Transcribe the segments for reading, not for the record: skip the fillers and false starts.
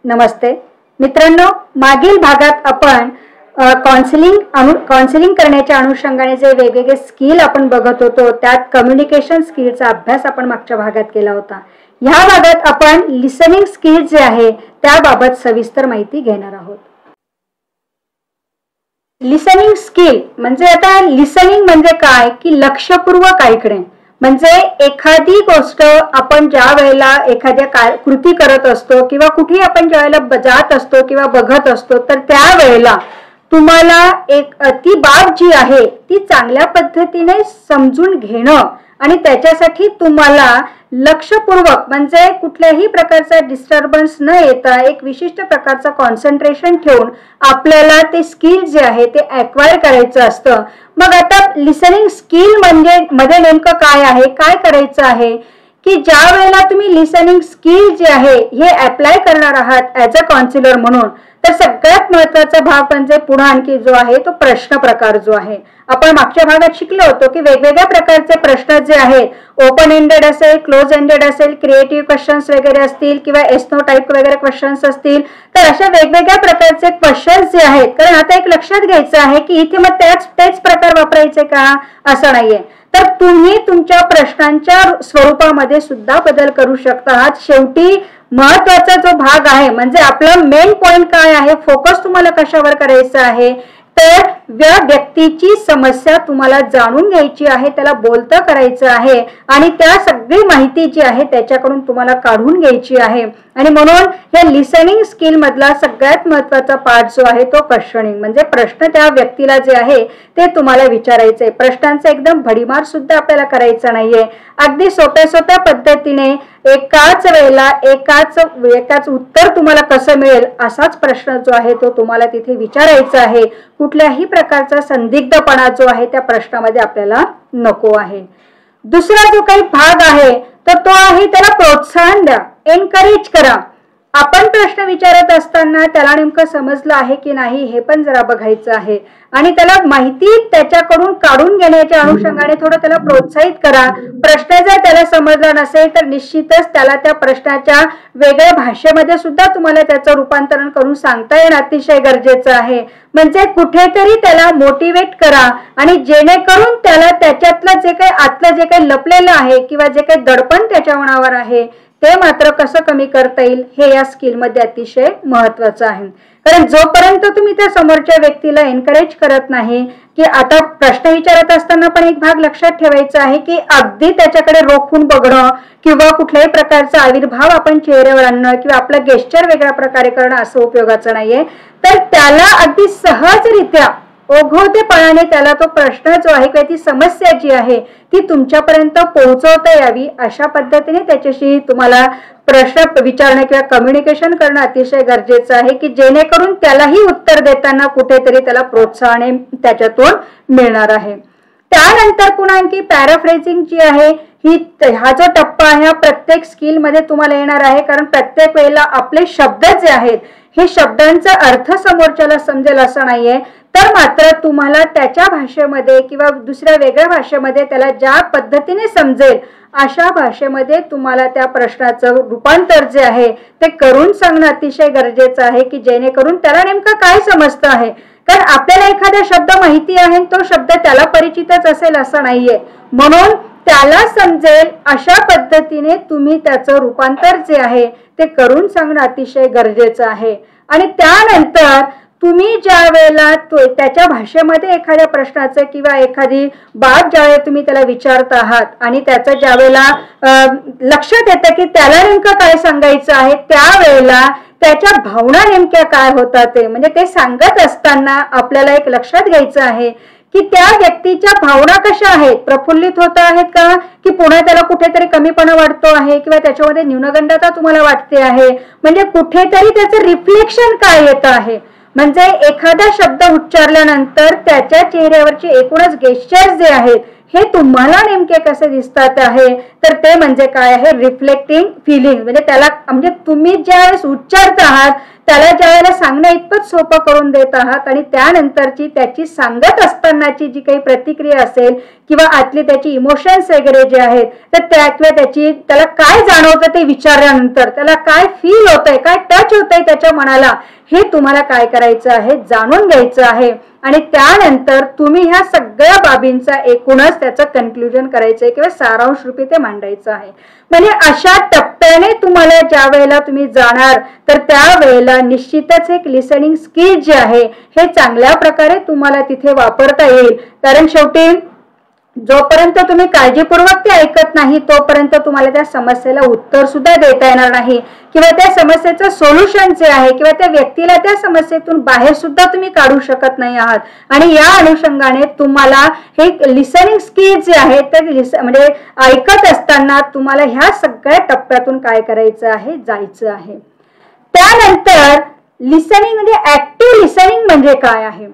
नमस्ते मित्रांनो, मागील भागात आपण काउन्सिलिंग करण्याच्या अनुषंगाने जे वेगवेगळे स्किल आपण बघत होतो त्यात कम्युनिकेशन स्किलचा अभ्यास आपण मागच्या भागात केला होता। ह्या भागात आपण लिसनिंग स्किल जे आहे त्याबाबत सविस्तर माहिती घेणार आहोत। लिसनिंग स्किल म्हणजे आता लिसनिंग म्हणजे काय की लक्षपूर्वक ऐकणे। म्हणजे एखादी गोष्ट आपण ज्या वेळेला एखाद्या कृती करत असतो किंवा कुठेही आपण ज्या वेळेला जात असतो किंवा बघत असतो तर त्यावेळेला तुम्हाला ती बाब जी आहे ती चांगल्या पद्धतीने समजून घेणं आणि त्याच्यासाठी तुम्हाला लक्षपूर्वक म्हणजे कुठल्याही प्रकारचा डिस्टर्बन्स न येता एक विशिष्ट प्रकारचा कॉन्सन्ट्रेशन ठेवून आपल्याला ते स्किल जे आहे ते ॲक्वायर करायचं असतं। मग आता लिसनिंग स्किल मध्ये नेमकं काय आहे, काय करायचं आहे की ज्या वेळेला तुम्ही लिसनिंग स्किल जे आहे हे अप्लाय करणार आहात ॲज अ काउन्सिलर म्हणून, तर सगळ्यात महत्त्वाचा भाग म्हणजे पुढे आणखी जो आहे तो प्रश्न प्रकार जो आहे। आपण मागच्या भागात शिकलो होतो की वेगवेगळ्या प्रकारचे प्रश्न जे आहेत ओपन एंडेड असेल, क्लोज एंडेड असेल, क्रिएटिव्ह क्वेश्चन्स वगैरे असतील किंवा एस्नो टाइप वगैरे क्वेश्चन्स असतील, तर अशा वेगवेगळ्या प्रकारचे क्वेश्चन्स जे आहेत, कारण आता एक लक्षात घ्यायचं आहे की इथे मग तेच प्रकार वापरायचे का असं नाहीये, तर तुम्ही तुमच्या प्रश्नांच्या स्वरूपामध्ये सुद्धा बदल करू शकता आहात। शेवटी महत्त्वाचा जो भाग आहे म्हणजे आपला मेन पॉइंट काय आहे, फोकस तुम्हाला कशावर करायचं आहे, तर या व्यक्तीची समस्या तुम्हाला जाणून घ्यायची आहे, त्याला बोलतं करायचं आहे आणि त्या सगळी माहिती जी आहे त्याच्याकडून तुम्हाला काढून घ्यायची आहे। आणि म्हणून या लिसनिंग स्किल मधला सगळ्यात महत्त्वाचा पार्ट जो आहे तो क्वेश्चनिंग म्हणजे प्रश्न त्या व्यक्तीला जे आहे ते तुम्हाला विचारायचे। प्रश्नांचा एकदम भडीमार सुद्धा आपल्याला करायचा नाहीये, अगदी सोप्या पद्धतीने एकाच वेळेला एकाच उत्तर तुम्हाला कसं मिळेल असाच प्रश्न जो आहे तो तुम्हाला तिथे विचारायचा आहे। कुठल्याही प्रकारचा संदिग्धपणा जो आहे त्या प्रश्नामध्ये आपल्याला नको आहे। दुसरा जो काही भाग आहे तर तो आहे त्याला प्रोत्साहन द्या, एनकरेज करा। आपण प्रश्न विचारत असताना त्याला नेमकं समजलं आहे की नाही हे पण जरा बघायचं आहे आणि त्याला माहिती त्याच्याकडून काढून घेण्याच्या अनुषंगाने थोडं त्याला प्रोत्साहित करा। प्रश्न जर त्याला समजला नसेल तर निश्चितच त्याला त्या प्रश्नाच्या वेगळ्या भाषेमध्ये सुद्धा तुम्हाला त्याचं रूपांतरण करून सांगता येणं अतिशय गरजेचं आहे। म्हणजे कुठेतरी त्याला मोटिवेट करा आणि जेणेकरून त्याला त्याच्यातलं जे काही आतलं जे काही लपलेलं आहे किंवा जे काही दडपण त्याच्या मनावर आहे ते मात्र कसं कमी करता येईल हे या स्किल मध्ये अतिशय महत्त्वाचं आहे। कारण जोपर्यंत तुम्ही त्या समोरच्या व्यक्तीला एनकरेज करत नाही की आता प्रश्न विचारत असताना पण एक भाग लक्षात ठेवायचा आहे की अगदी त्याच्याकडे रोखून बघणं किंवा कुठल्याही प्रकारचा आविर्भाव आपण चेहऱ्यावर आणणं किंवा आपलं गेस्चर वेगळ्या प्रकारे करणं असं उपयोगाचं नाहीये। तर त्याला अगदी सहजरित्या ओघवतेपणाने त्याला तो प्रश्न जो आहे किंवा ती समस्या जी आहे ती तुमच्यापर्यंत पोहोचवता यावी अशा पद्धतीने त्याच्याशी तुम्हाला प्रश्न विचारणं किंवा कम्युनिकेशन करणं अतिशय गरजेचं आहे की जेणेकरून त्यालाही उत्तर देताना कुठेतरी त्याला प्रोत्साहन त्याच्यातून मिळणार आहे। त्यानंतर पुन्हा आणखी पॅराफ्रेजिंग जी आहे हा जो टप्पा आहे हा प्रत्येक स्किल मध्ये तुम्हाला येणार आहे, कारण प्रत्येक वेळेला आपले शब्द जे आहेत हे शब्दांचा अर्थ समोरच्याला समजेल असं नाहीये, तर मात्र तुम्हाला त्याच्या भाषेमध्ये किंवा दुसऱ्या वेगळ्या भाषेमध्ये त्याला ज्या पद्धतीने समजेल अशा भाषेमध्ये तुम्हाला त्या प्रश्नाचं रूपांतर जे आहे ते करून सांगणं अतिशय गरजेचं आहे की जेणेकरून त्याला नेमकं काय समजतं आहे। कारण आपल्याला एखादा शब्द माहिती आहे तो शब्द त्याला परिचितच असेल असं नाहीये, म्हणून त्याला समजेल अशा पद्धतीने तुम्ही त्याचं रूपांतर जे आहे ते करून सांगणं अतिशय गरजेचं आहे। आणि त्यानंतर तुम्ही ज्या वेळेला त्याच्या भाषेमध्ये एखाद्या प्रश्नाचं किंवा एखादी बाब ज्यावेळेला तुम्ही त्याला विचारत आहात आणि त्याचं ज्या वेळेला लक्षात येतं की त्याला नेमकं काय सांगायचं आहे त्यावेळेला त्याच्या भावना नेमक्या काय होतात ते म्हणजे ते सांगत असताना आपल्याला एक लक्षात घ्यायचं आहे की त्या व्यक्तीच्या भावना कशा आहेत, प्रफुल्लित होत आहेत का की पुन्हा त्याला कुठेतरी कमीपणा वाटतो आहे किंवा त्याच्यामध्ये न्यूनगंडता तुम्हाला वाटते आहे, म्हणजे कुठेतरी त्याचं रिफ्लेक्शन काय येत आहे। म्हणजे एखादा शब्द उच्चारल्यानंतर त्याच्या चेहऱ्यावरचे एकूणच गेस्चर जे आहेत हे तुम्हाला नेमके कसे दिसतात आहे, तर ते म्हणजे काय आहे, रिफ्लेक्टिंग फिलिंग. म्हणजे त्याला म्हणजे तुम्ही ज्यावेळेस उच्चारत आहात त्याला ज्या वेळेला सांगणं इतपत सोपं करून देत आहात आणि त्यानंतरची त्याची सांगत असतानाची जी काही प्रतिक्रिया असेल किंवा आतले त्याची इमोशन्स वगैरे जे आहेत तर त्याला काय जाणवतं ते विचारल्यानंतर त्याला काय फील होतंय, काय टच होतंय त्याच्या मनाला, हे तुम्हाला काय करायचं आहे, जाणून घ्यायचं आहे. आणि त्यानंतर तुम्ही ह्या सगळ्या बाबींचा एकूणच त्याचं कन्क्लुजन करायचंय किंवा सारांश रूपी ते मांडायचं आहे. म्हणजे अशा टप्प्याने तुम्हाला ज्या वेळेला तुम्ही जाणार तर त्यावेळेला निश्चितच एक लिसनिंग स्किल जे आहे हे चांगल्या प्रकारे तुम्हाला तिथे वापरता येईल. कारण शेवटी जोपर्यंत तुम्ही काळजीपूर्वक ते ऐकत नाही तोपर्यंत तुम्हाला त्या समस्येला उत्तर सुद्धा देता येणार नाही किंवा त्या समस्येचं सोल्युशन जे आहे किंवा त्या व्यक्तीला त्या समस्येतून बाहेर सुद्धा तुम्ही काढू शकत नाही आहात. आणि या अनुषंगाने तुम्हाला हे लिसनिंग स्किल जे आहे ते म्हणजे ऐकत असताना तुम्हाला ह्या सगळ्या टप्प्यातून काय करायचं आहे, जायचं आहे. त्यानंतर लिसनिंग म्हणजे ऍक्टिव्ह लिसनिंग म्हणजे काय आहे.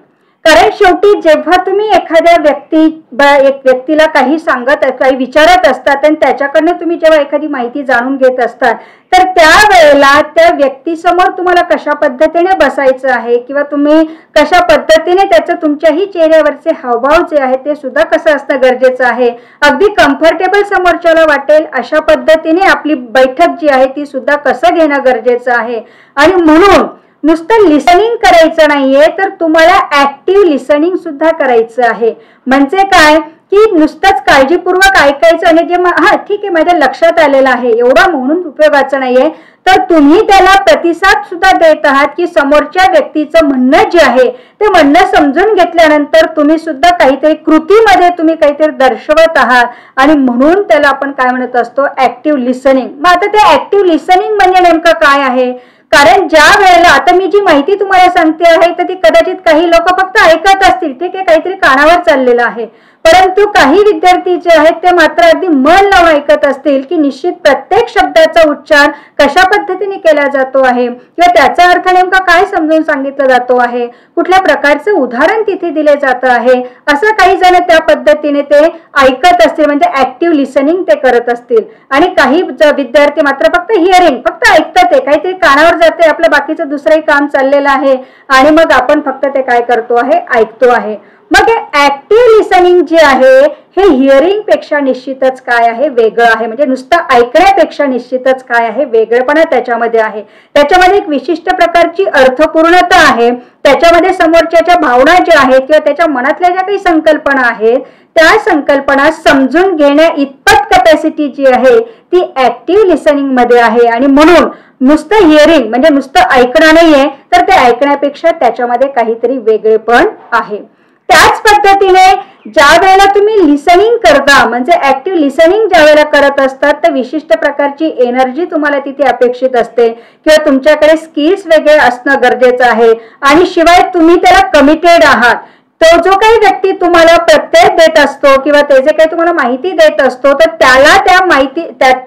कारण शेवटी जेव्हा तुम्ही एखाद्या व्यक्तीला काही सांगत काही विचारत असतात आणि त्याच्याकडनं तुम्ही जेव्हा एखादी माहिती जाणून घेत असतात तर त्यावेळेला त्या व्यक्तीसमोर तुम्हाला कशा पद्धतीने बसायचं आहे किंवा तुम्ही कशा पद्धतीने त्याचं तुमच्याही चेहऱ्यावरचे हावभाव जे आहे ते सुद्धा कसं असणं गरजेचं आहे. अगदी कम्फर्टेबल समोरच्याला वाटेल अशा पद्धतीने आपली बैठक जी आहे ती सुद्धा कसं घेणं गरजेचं आहे. आणि म्हणून नुसतं लिसनिंग करायचं नाहीये तर तुम्हाला ऍक्टिव्ह लिसनिंग सुद्धा करायचं आहे. म्हणजे काय की नुसतंच काळजीपूर्वक ऐकायचं आणि जे हा ठीक आहे माझ्या लक्षात आलेलं आहे एवढं म्हणून उपयोगाचं नाहीये, तर तुम्ही त्याला प्रतिसाद सुद्धा देत आहात की समोरच्या व्यक्तीचं म्हणणं जे आहे ते म्हणणं समजून घेतल्यानंतर तुम्ही सुद्धा काहीतरी कृतीमध्ये तुम्ही काहीतरी दर्शवत आहात आणि म्हणून त्याला आपण काय म्हणत असतो, ऍक्टिव्ह लिसनिंग. मग आता ते ऍक्टिव्ह लिसनिंग म्हणजे नेमकं काय आहे. कारण ज्या वेळेला आता मी जी माहिती तुम्हाला सांगते आहे तर ती कदाचित काही लोक फक्त ऐकत असतील, ठीक आहे काहीतरी कानावर चाललेलं आहे, परंतु काही विद्यार्थी जे आहेत ते मात्र अगदी मन लावून ऐकत असतील की निश्चित प्रत्येक शब्दाचा उच्चार कशा पद्धतीने केला जातो आहे किंवा त्याचा अर्थ नेमका काय समजून सांगितला जातो आहे, कुठल्या प्रकारचे उदाहरण तिथे दिले जात आहे, असं काही जण त्या पद्धतीने ते ऐकत असतील म्हणजे ऍक्टिव्ह लिसनिंग ते करत असतील. आणि काही विद्यार्थी मात्र फक्त हिअरिंग फक्त ऐकतात, काहीतरी कानावर जाते आपलं बाकीचं दुसरंही काम चाललेलं आहे आणि मग आपण फक्त ते काय करतो आहे, ऐकतो आहे. मग हे ऍक्टिव्ह लिसनिंग जे आहे हे हिअरिंग पेक्षा निश्चितच काय आहे, वेगळं आहे. म्हणजे नुसतं ऐकण्यापेक्षा निश्चितच काय आहे, वेगळेपणा त्याच्यामध्ये आहे. त्याच्यामध्ये एक विशिष्ट प्रकारची अर्थपूर्णता आहे. त्याच्यामध्ये समोरच्याच्या भावना ज्या आहेत किंवा त्याच्या मनातल्या ज्या काही संकल्पना आहेत त्या संकल्पना समजून घेण्या इतपत कॅपॅसिटी जी आहे ती ऍक्टिव्ह लिसनिंग मध्ये आहे. आणि म्हणून नुसतं हिअरिंग म्हणजे नुसतं ऐकणं नाहीये तर ते ऐकण्यापेक्षा त्याच्यामध्ये काहीतरी वेगळेपण आहे. त्याच पद्धतीने ज्या वेळेला तुम्ही लिसनिंग करता म्हणजे ऍक्टिव्ह लिसनिंग ज्या वेळेला करत असतात तर विशिष्ट प्रकारची एनर्जी तुम्हाला तिथे अपेक्षित असते किंवा तुमच्याकडे स्किल्स वेगळे असणं गरजेचं आहे. आणि शिवाय तुम्ही त्याला कमिटेड आहात. तो जो काही व्यक्ती तुम्हाला प्रत्यय देत असतो किंवा ते जे काही तुम्हाला माहिती देत असतो तर त्याला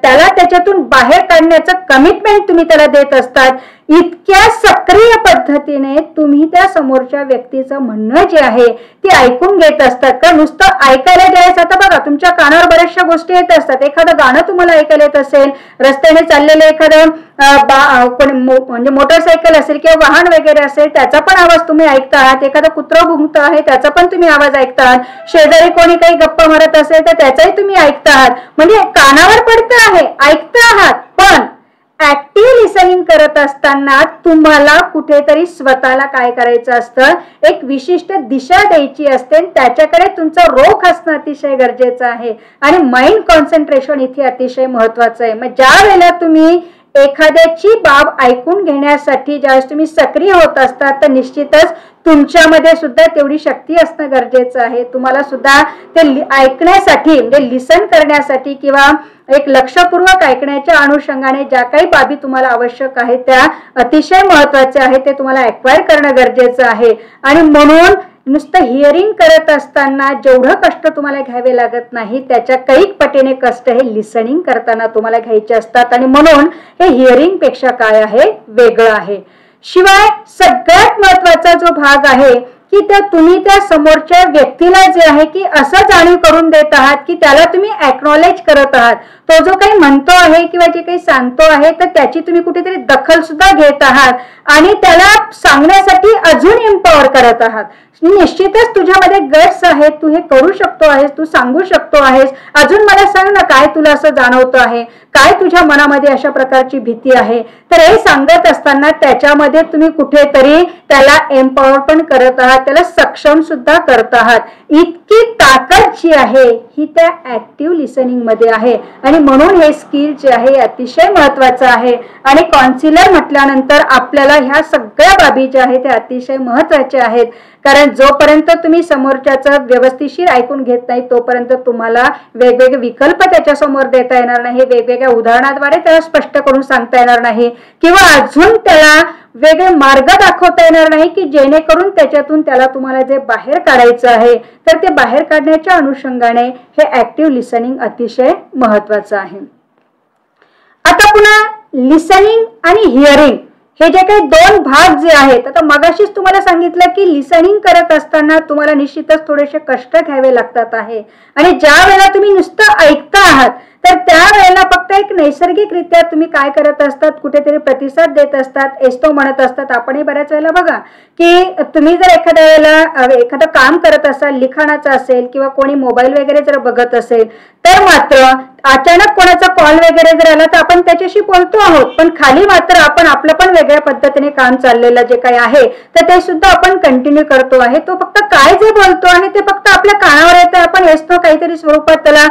त्याला त्याच्यातून बाहेर काढण्याचं कमिटमेंट तुम्ही त्याला देत असतात. इतक्या सक्रिय पद्धतीने तुम्ही त्या समोरच्या व्यक्तीचं म्हणणं जे आहे ते ऐकून घेत असतात. का नुसतं ऐकायला जायचं, आता बघा तुमच्या कानावर बऱ्याचशा गोष्टी येत असतात. एखादं गाणं तुम्हाला ऐकायला येत असेल, रस्त्याने चाललेलं एखादं म्हणजे मोटरसायकल असेल किंवा वाहन वगैरे असेल त्याचा पण आवाज तुम्ही ऐकता आहात, एखादं कुत्रं भुंकत आहे त्याचा पण तुम्ही आवाज ऐकता आहात, शेजारी कोणी काही गप्पा मारत असेल तर त्याचाही तुम्ही ऐकता आहात. म्हणजे कानावर पडतं आहे, ऐकता आहात. पण ऍक्टिव्ह लिसनिंग करत असताना तुम्हाला कुठेतरी स्वतःला काय करायचं असतं, एक विशिष्ट दिशा द्यायची असते. त्याच्याकडे तुमचा रोख असणं अतिशय गरजेचं आहे आणि माइंड कॉन्सन्ट्रेशन इथे अतिशय महत्वाचं आहे. मग ज्या वेळेला तुम्ही एखाद्याची बाब ऐकून घेण्यासाठी ज्यावेळेस तुम्ही सक्रिय होत असतात तर निश्चितच तुमच्यामध्ये सुद्धा तेवढी शक्ती असणं गरजेचं आहे. तुम्हाला सुद्धा ते ऐकण्यासाठी म्हणजे लिसन करण्यासाठी किंवा एक लक्षपूर्वक ऐकण्याच्या अनुषंगाने ज्या काही बाबी तुम्हाला आवश्यक आहे त्या अतिशय महत्वाच्या आहेत, ते तुम्हाला ॲक्वायर करणं गरजेचं आहे. आणि म्हणून नुसतं हिअरिंग करत असताना जेवढं कष्ट तुम्हाला घ्यावे लागत नाही त्याच्या कैक पटीने कष्ट हे लिसनिंग करताना तुम्हाला घ्यायचे असतात. आणि म्हणून हे हिअरिंग पेक्षा काय आहे, वेगळं आहे. शिवाय सगळ्यात महत्वाचा जो भाग आहे की तुम्ही त्या समोरच्या व्यक्तीला जे आहे की असं जाणीव करून देत आहात की त्याला तुम्ही एक्नॉलेज करत आहात, तो जो काही म्हणतो आहे किंवा जे काही सांगतो आहे तर त्याची तुम्ही कुठेतरी दखल सुद्धा घेत आहात आणि त्याला सांगण्यासाठी अजून एम्पॉवर करत आहात. निश्चितच तुझ्यामध्ये गट्स आहेत, तू हे करू शकतो आहेस, तू सांगू शकतो आहेस, अजून मला सांग ना काय तुला असं जाणवतं आहे, काय तुझ्या मनामध्ये अशा प्रकारची भीती आहे. तर हे सांगत असताना त्याच्यामध्ये तुम्ही कुठेतरी त्याला एम्पॉवर पण करत आहात, त्याला सक्षम सुद्धा करत आहात. इतकी ताकद जी आहे ही त्या ऍक्टिव्ह लिसनिंग मध्ये आहे आणि म्हणून हे स्किल जे आहे अतिशय महत्वाचं आहे. आणि काउन्सिलर म्हटल्यानंतर आपल्याला ह्या सगळ्या बाबी ज्या आहेत त्या अतिशय महत्वाच्या आहेत. कारण जोपर्यंत तुम्ही समोरच्याचं व्यवस्थितशीर ऐकून घेत नाही तोपर्यंत तुम्हाला वेगवेगळे विकल्प त्याच्या समोर देता येणार नाही, वेगवेगळ्या उदाहरणाद्वारे त्याला स्पष्ट करून सांगता येणार नाही किंवा अजून त्याला वेगळे मार्ग दाखवता येणार नाही की जेणेकरून त्याच्यातून त्याला तुम्हाला जे बाहेर काढायचं आहे तर ते बाहेर काढण्याच्या अनुषंगाने हे ऍक्टिव्ह लिसनिंग अतिशय महत्वाचं आहे. आता पुन्हा लिसनिंग आणि हिअरिंग हे जे काही दोन भाग जे आहेत, आता मगाशीच तुम्हाला सांगितलं की लिसनिंग करत असताना तुम्हाला निश्चितच थोडेसे कष्ट घ्यावे लागतात आहे आणि ज्या वेळेला तुम्ही नुसतं ऐकता आहात तर त्यावेळेला फक्त एक नैसर्गिकरित्या तुम्ही काय करत असतात, कुठेतरी प्रतिसाद देत असतात, एस्तो म्हणत असतात. आपणही बऱ्याच वेळेला बघा की तुम्ही जर एखाद्या वेळेला एखादं काम करत असाल, लिखाणाचं असेल किंवा कोणी मोबाईल वगैरे जर बघत असेल तर मात्र अचानक कोणाचा कॉल वगैरे जर आला तर आपण त्याच्याशी बोलतो आहोत, पण खाली मात्र आपण आपलं पण वेगळ्या पद्धतीने काम चाललेलं जे काही आहे तर ते सुद्धा आपण कंटिन्यू करतो आहे. तो फक्त काय जे बोलतो आहे ते फक्त आपल्या कानावर येतं, आपण एस्तो काहीतरी स्वरूपात त्याला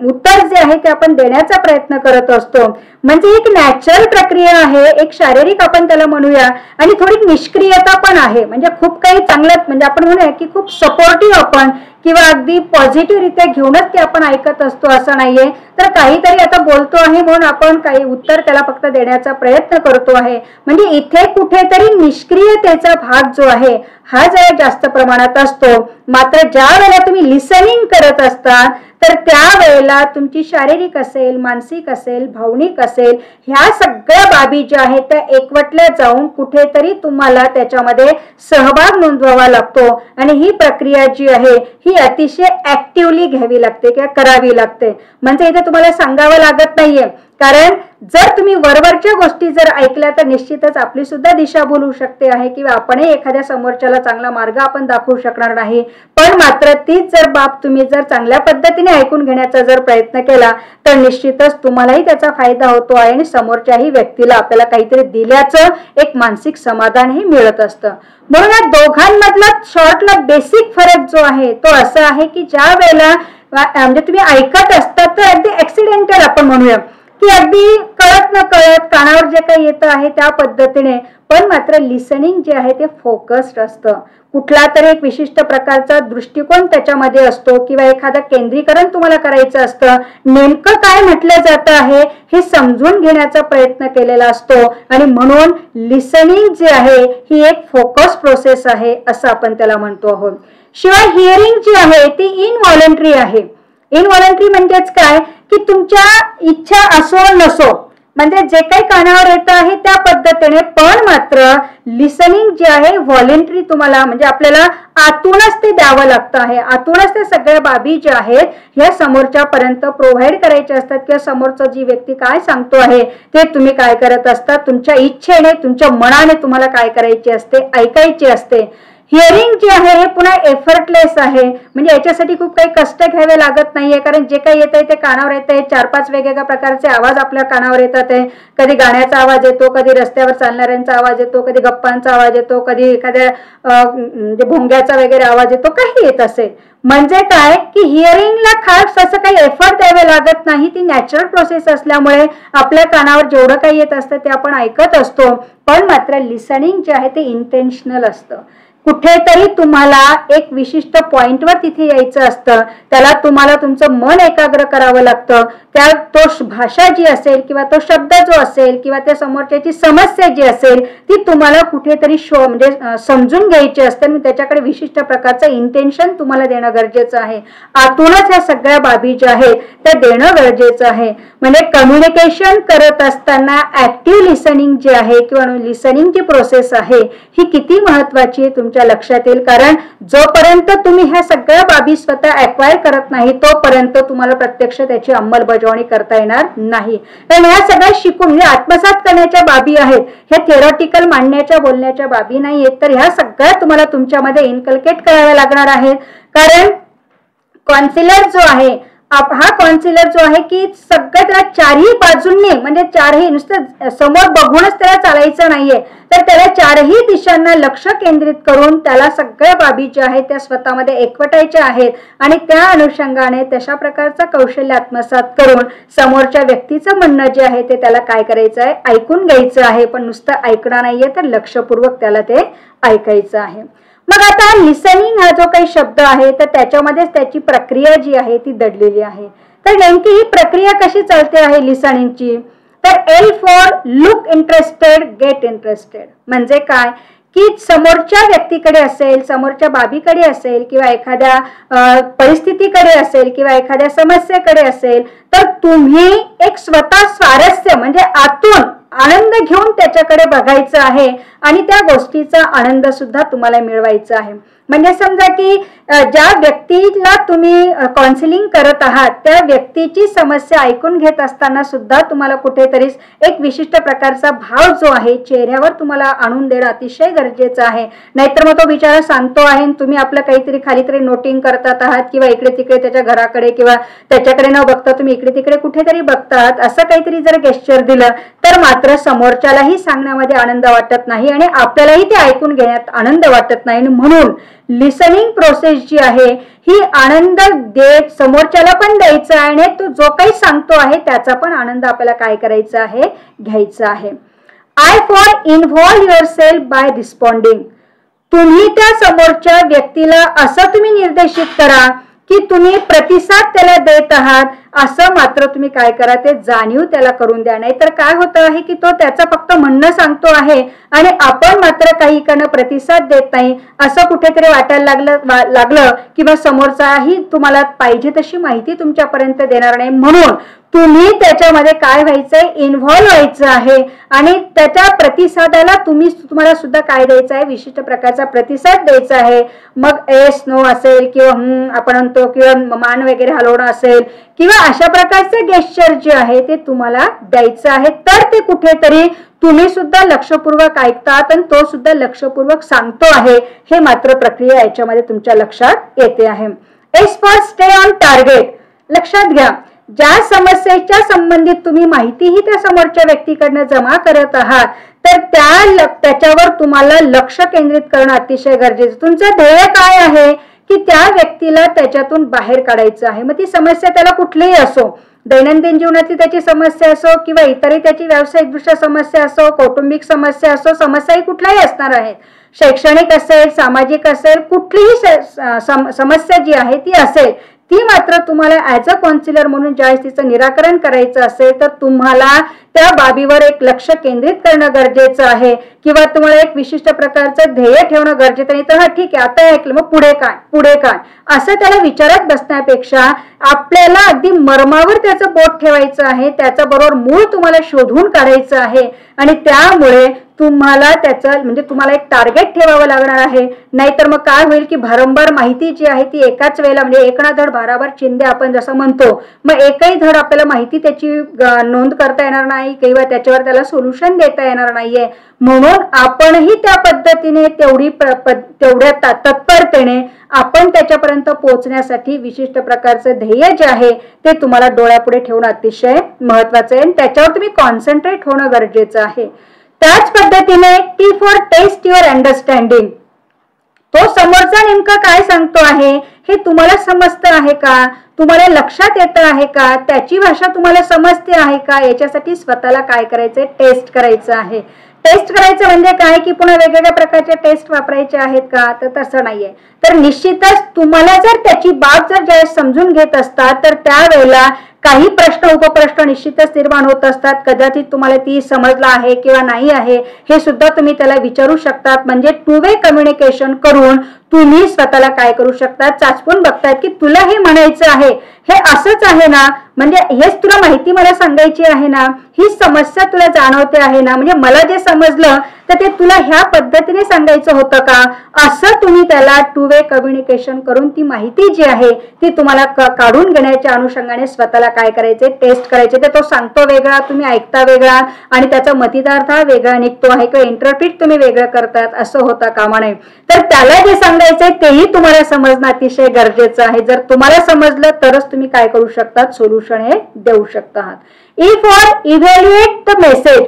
उत्तर जे आहे ते आपण देण्याचा प्रयत्न करत असतो. म्हणजे एक नॅचरल प्रक्रिया आहे, एक शारीरिक आपण त्याला म्हणूया आणि थोडी निष्क्रियता पण आहे. म्हणजे खूप काही चांगलं म्हणजे आपण म्हणूया की खूप सपोर्टिव्ह आपण किंवा अगदी पॉझिटिव्ह रित्या घेऊनच ते आपण ऐकत असतो असं नाहीये. तर काहीतरी आता बोलतो आहे म्हणून आपण काही उत्तर त्याला फक्त देण्याचा प्रयत्न करतो आहे. म्हणजे इथे कुठेतरी निष्क्रियतेचा भाग जो आहे हा जरा जास्त प्रमाणात असतो. मात्र ज्या वेळेला तुम्ही लिसनिंग करत असता तर त्यावेळेला तुमची शारीरिक असेल, मानसिक असेल, भावनिक असेल, ह्या सगळ्या बाबी ज्या आहेत त्या एकवटल्या जाऊन कुठेतरी तुम्हाला त्याच्यामध्ये सहभाग नोंदवावा लागतो आणि ही प्रक्रिया जी आहे ही अतिशय ऍक्टिव्हली घ्यावी लागते किंवा करावी लागते. म्हणजे इथे तुम्हाला सांगावं लागत नाहीये, कारण जर तुम्ही वरवरच्या गोष्टी जर ऐकल्या तर निश्चितच आपली सुद्धा दिशाभूल होऊ शकते आहे किंवा आपणही एखाद्या समोरच्याला चांगला मार्ग आपण दाखवू शकणार नाही. पण मात्र तीच जर बाब तुम्ही जर चांगल्या पद्धतीने ऐकून घेण्याचा जर प्रयत्न केला तर निश्चितच तुम्हालाही त्याचा फायदा होतो आहे आणि समोरच्याही व्यक्तीला आपल्याला काहीतरी दिल्याचं एक मानसिक समाधानही मिळत असतं. म्हणून या दोघांमधला शॉर्टला बेसिक फरक जो आहे तो असा आहे की ज्या वेळेला म्हणजे तुम्ही ऐकत असतात तर अगदी ऍक्सिडेंटल आपण म्हणूया की अगदी कळत न कळत कानावर जे काही येतं आहे त्या पद्धतीने, पण मात्र लिसनिंग जे आहे ते फोकस्ड असतं. कुठला तरी एक विशिष्ट प्रकारचा दृष्टिकोन त्याच्यामध्ये असतो किंवा एखादं केंद्रीकरण तुम्हाला करायचं असतं, नेमकं काय म्हटलं जातं आहे हे समजून घेण्याचा प्रयत्न केलेला असतो आणि म्हणून लिसनिंग जे आहे ही एक फोकस प्रोसेस आहे असं आपण त्याला म्हणतो आहोत. शिवाय हिअरिंग जी आहे ती इनव्हॉलंटरी आहे. इनव्हॉलंटरी म्हणजेच काय की तुमच्या इच्छा असो नसो, म्हणजे जे काही कानावर येत आहे त्या पद्धतीने, पण मात्र लिसनिंग जे आहे व्हॉलेंटरी तुम्हाला म्हणजे आपल्याला आतूनच ते द्यावं लागतं आहे. आतूनच त्या सगळ्या बाबी ज्या आहेत ह्या समोरच्या पर्यंत प्रोव्हाइड करायच्या असतात किंवा समोरचा जी व्यक्ती काय सांगतो आहे ते तुम्ही काय करत असतात, तुमच्या इच्छेने तुमच्या मनाने तुम्हाला काय करायचे असते, ऐकायचे असते. हिअरिंग जे आहे हे पुन्हा एफर्टलेस आहे, म्हणजे याच्यासाठी खूप काही कष्ट घ्यावे लागत नाहीये, कारण जे काही येत आहे ते कानावर येत आहे. 4-5 वेगवेगळ्या प्रकारचे आवाज आपल्या कानावर येतात आहे. कधी गाण्याचा आवाज येतो, कधी रस्त्यावर चालणाऱ्यांचा आवाज येतो, कधी गप्पांचा आवाज येतो, कधी एखाद्या म्हणजे भोंग्याचा वगैरे आवाज येतो, काही येत असेल. म्हणजे काय की हिअरिंगला खास असं काही एफर्ट द्यावे लागत नाही. ती नॅचरल प्रोसेस असल्यामुळे आपल्या कानावर जेवढं काही येत असतं ते आपण ऐकत असतो. पण मात्र लिसनिंग जे आहे ते इंटेन्शनल असतं. कुठेतरी तुम्हाला एक विशिष्ट पॉइंटवर तिथे यायचं असतं, त्याला तुम्हाला तुमचं मन एकाग्र करावं लागतं. त्या तो भाषा जी असेल किंवा तो शब्द जो असेल किंवा त्या समोरच्याची समस्या जी असेल ती तुम्हाला कुठेतरी म्हणजे समजून घ्यायची असते आणि त्याच्याकडे विशिष्ट प्रकारचं इंटेन्शन तुम्हाला देणं गरजेचं आहे. आतूनच ह्या सगळ्या बाबी ज्या आहेत ते देणं गरजेचं आहे. म्हणजे कम्युनिकेशन करत असताना ऍक्टिव्ह लिसनिंग जे आहे किंवा लिसनिंगची प्रोसेस आहे ही किती महत्वाची आहे तुमच्या लक्षात येईल. कारण जोपर्यंत तुम्ही ह्या सगळ्या बाबी स्वतः ऍक्वायर करत नाही तोपर्यंत तुम्हाला प्रत्यक्ष त्याची अंमलबजावणी करता येणार नाही. कारण ह्या सगळ्या शिकून म्हणजे आत्मसात करण्याच्या बाबी आहेत, हे थिअरॉटिकल मांडण्याच्या बोलण्याच्या बाबी नाही आहेत. तर ह्या सगळ्या तुम्हाला तुमच्यामध्ये इन्कल्केट कराव्या लागणार आहेत. कारण कॉन्सिलर जो आहे हा कॉन्सिलर जो आहे की सगळ्या त्याला चारही बाजूंनी म्हणजे चारही नुसतं समोर बघूनच त्याला चालायचं नाहीये, तर त्याला चारही दिशांना लक्ष केंद्रित करून त्याला सगळ्या बाबी ज्या आहेत त्या स्वतःमध्ये एकवटायच्या आहेत आणि त्या अनुषंगाने तशा प्रकारचं कौशल्य आत्मसात करून समोरच्या व्यक्तीचं म्हणणं जे आहे ते त्याला काय करायचं आहे, ऐकून घ्यायचं आहे. पण नुसतं ऐकणं नाहीये तर लक्षपूर्वक त्याला ते ऐकायचं आहे. मग आता लिसनिंग हा जो काही शब्द आहे तर त्याच्यामध्येच त्याची प्रक्रिया जी आहे ती दडलेली आहे. तर नेमकी ही प्रक्रिया कशी चालते आहे लिसनिंगची, तर L for look interested get interested. म्हणजे काय की समोरच्या व्यक्तीकडे असेल, समोरच्या बाबीकडे असेल किंवा एखाद्या परिस्थितीकडे असेल किंवा एखाद्या समस्येकडे असेल तर तुम्ही एक स्वतः स्वारस्य म्हणजे आतून आनंद घेऊन त्याच्याकडे बघायचं आहे आणि त्या गोष्टीचा आनंद सुद्धा तुम्हाला मिळवायचा आहे. म्हणजे समजा की ज्या व्यक्तीला तुम्ही काउन्सिलिंग करत आहात त्या व्यक्तीची समस्या ऐकून घेत असताना सुद्धा तुम्हाला कुठेतरी एक विशिष्ट प्रकारचा भाव जो आहे चेहऱ्यावर तुम्हाला आणून देणं अतिशय गरजेचं आहे. नाहीतर मग तो बिचारा सांगतो आहे तुम्ही आपलं काहीतरी खाली तरी नोटिंग करतात आहात किंवा इकडे तिकडे त्याच्या घराकडे किंवा त्याच्याकडे न बघता तुम्ही इकडे तिकडे कुठेतरी बघतात, असं काहीतरी जर गेस्चर दिलं तर मात्र समोरच्यालाही सांगण्यामध्ये आनंद वाटत नाही आणि आपल्यालाही ते ऐकून घेण्यात आनंद वाटत नाही. म्हणून लिसनिंग प्रोसेस जी आहे ही आनंद देत समोरच्याला पण द्यायचा आहे आणि तो जो काही सांगतो आहे त्याचा पण आनंद आपल्याला काय करायचा आहे, घ्यायचा आहे. I for involve yourself by responding. तुम्ही त्या समोरच्या व्यक्तीला असं तुम्ही निर्देशित करा की तुम्ही प्रतिसाद त्याला देत आहात, असं मात्र तुम्ही काय करा ते जाणीव त्याला करून द्या. नाही तर काय होतं आहे की तो त्याचं फक्त म्हणणं सांगतो आहे आणि आपण मात्र काही करणं प्रतिसाद देत नाही, असं कुठेतरी वाटायला लागलं किंवा समोरचाही तुम्हाला पाहिजे तशी माहिती तुमच्यापर्यंत देणार नाही. म्हणून तुम्ही त्याच्यामध्ये काय व्हायचंय, इन्व्हॉल्व व्हायचं आहे आणि त्याच्या प्रतिसादाला तुम्हाला सुद्धा काय द्यायचं आहे, विशिष्ट प्रकारचा प्रतिसाद द्यायचा आहे. मग एस नो असेल किंवा आपण म्हणतो किंवा मान वगैरे हलवणं असेल किंवा अशा प्रकारचे गेस्चर जे आहे ते तुम्हाला द्यायचं आहे. तर ते कुठेतरी तुम्ही सुद्धा लक्षपूर्वक ऐकतात आणि तो सुद्धा लक्षपूर्वक सांगतो आहे हे मात्र प्रक्रिया याच्यामध्ये तुमच्या लक्षात येते आहे. S for stay on target. लक्षात घ्या, ज्या समस्येच्या संबंधित तुम्ही माहितीही त्या समोरच्या व्यक्तीकडनं जमा करत आहात तर त्याच्यावर तुम्हाला लक्ष केंद्रित करणं अतिशय गरजेचं. तुमचं ध्येय काय आहे की त्या व्यक्तीला त्याच्यातून बाहेर काढायचं आहे. मग ती समस्या त्याला कुठलीही असो, दैनंदिन जीवनातली त्याची समस्या असो किंवा इतरही त्याची व्यावसायिकदृष्ट्या समस्या असो, कौटुंबिक समस्या असो, समस्याही कुठल्याही असणार आहेत, शैक्षणिक असेल, सामाजिक असेल, कुठलीही समस्या जी आहे ती असेल, ती मात्र तुम्हाला ऍज अ काउन्सिलर म्हणून ज्यावेळेस तिचं निराकरण करायचं असेल तर तुम्हाला त्या बाबीवर एक लक्ष केंद्रित करणं गरजेचं आहे किंवा तुम्हाला एक विशिष्ट प्रकारचं ध्येय ठेवणं गरजेचं नाही. तर हा ठीक आहे, आता ऐकलं, मग पुढे काय असं त्याला विचारत बसण्यापेक्षा आपल्याला अगदी मर्मावर त्याचं बोट ठेवायचं आहे, त्याचं बरोबर मूळ तुम्हाला शोधून काढायचं आहे आणि त्यामुळे तुम्हाला त्याचं म्हणजे तुम्हाला एक टार्गेट ठेवावं लागणार आहे. नाहीतर मग काय होईल की भारंभार माहिती जी आहे ती एकाच वेळेला म्हणजे एक ना धड भाराभर चिंदे आपण जसं म्हणतो, मग एकही धड आपल्याला माहिती त्याची नोंद करता येणार नाही किंवा त्याच्यावर त्याला सोल्युशन देता येणार नाहीये. म्हणून आपणही त्या पद्धतीने तेवढ्या तत्परतेने आपण त्याच्यापर्यंत पोहोचण्यासाठी विशिष्ट प्रकारचं ध्येय जे आहे ते तुम्हाला डोळ्यापुढे ठेवणं अतिशय महत्वाचं आहे आणि त्याच्यावर तुम्ही कॉन्सन्ट्रेट होणं गरजेचं आहे. त्याच पद्धतीने T for test your understanding. तो समोरचा नेमका काय सांगतो आहे हे तुम्हाला समजतं आहे का, तुम्हाला लक्षात येतं आहे का, त्याची भाषा तुम्हाला समजते आहे का, याच्यासाठी स्वतःला काय करायचंय, टेस्ट करायचं आहे. टेस्ट करायचं म्हणजे काय की पुन्हा वेगवेगळ्या प्रकारचे टेस्ट वापरायचे आहेत का, तर तसं नाहीये. तर निश्चितच तुम्हाला जर त्याची बाब जर ज्यावेळेस समजून घेत असतात तर त्यावेळेला काही प्रश्न उपप्रश्न निश्चितच निर्माण होत असतात. कदाचित तुम्हाला ती समजला आहे किंवा नाही आहे हे सुद्धा तुम्ही त्याला विचारू शकतात. म्हणजे टू वे कम्युनिकेशन करून तुम्ही स्वतःला काय करू शकता, चाचपून बघतायत की तुला हे म्हणायचं आहे, हे असंच आहे ना, म्हणजे हेच तुला माहिती मला सांगायची आहे ना, ही समस्या तुला जाणवते आहे ना, म्हणजे मला जे समजलं तर ते तुला ह्या पद्धतीने सांगायचं होतं का, असं तुम्ही त्याला टू वे कम्युनिकेशन करून ती माहिती जी आहे ती तुम्हाला काढून घेण्याच्या अनुषंगाने स्वतःला काय करायचे, टेस्ट करायचे. ते तो सांगतो वेगळा, तुम्ही ऐकता वेगळा आणि त्याचा मतितार्थ वेगळा निघतो आहे किंवा इंटरप्रिट तुम्ही वेगळं करतात, असं होता कामा नये. तर त्याला जे सांगायचंय तेही तुम्हाला समजणं अतिशय गरजेचं आहे. जर तुम्हाला समजलं तरच तुम्ही काय करू शकतात, सोल्युशन हे देऊ शकता. If or evaluate the message,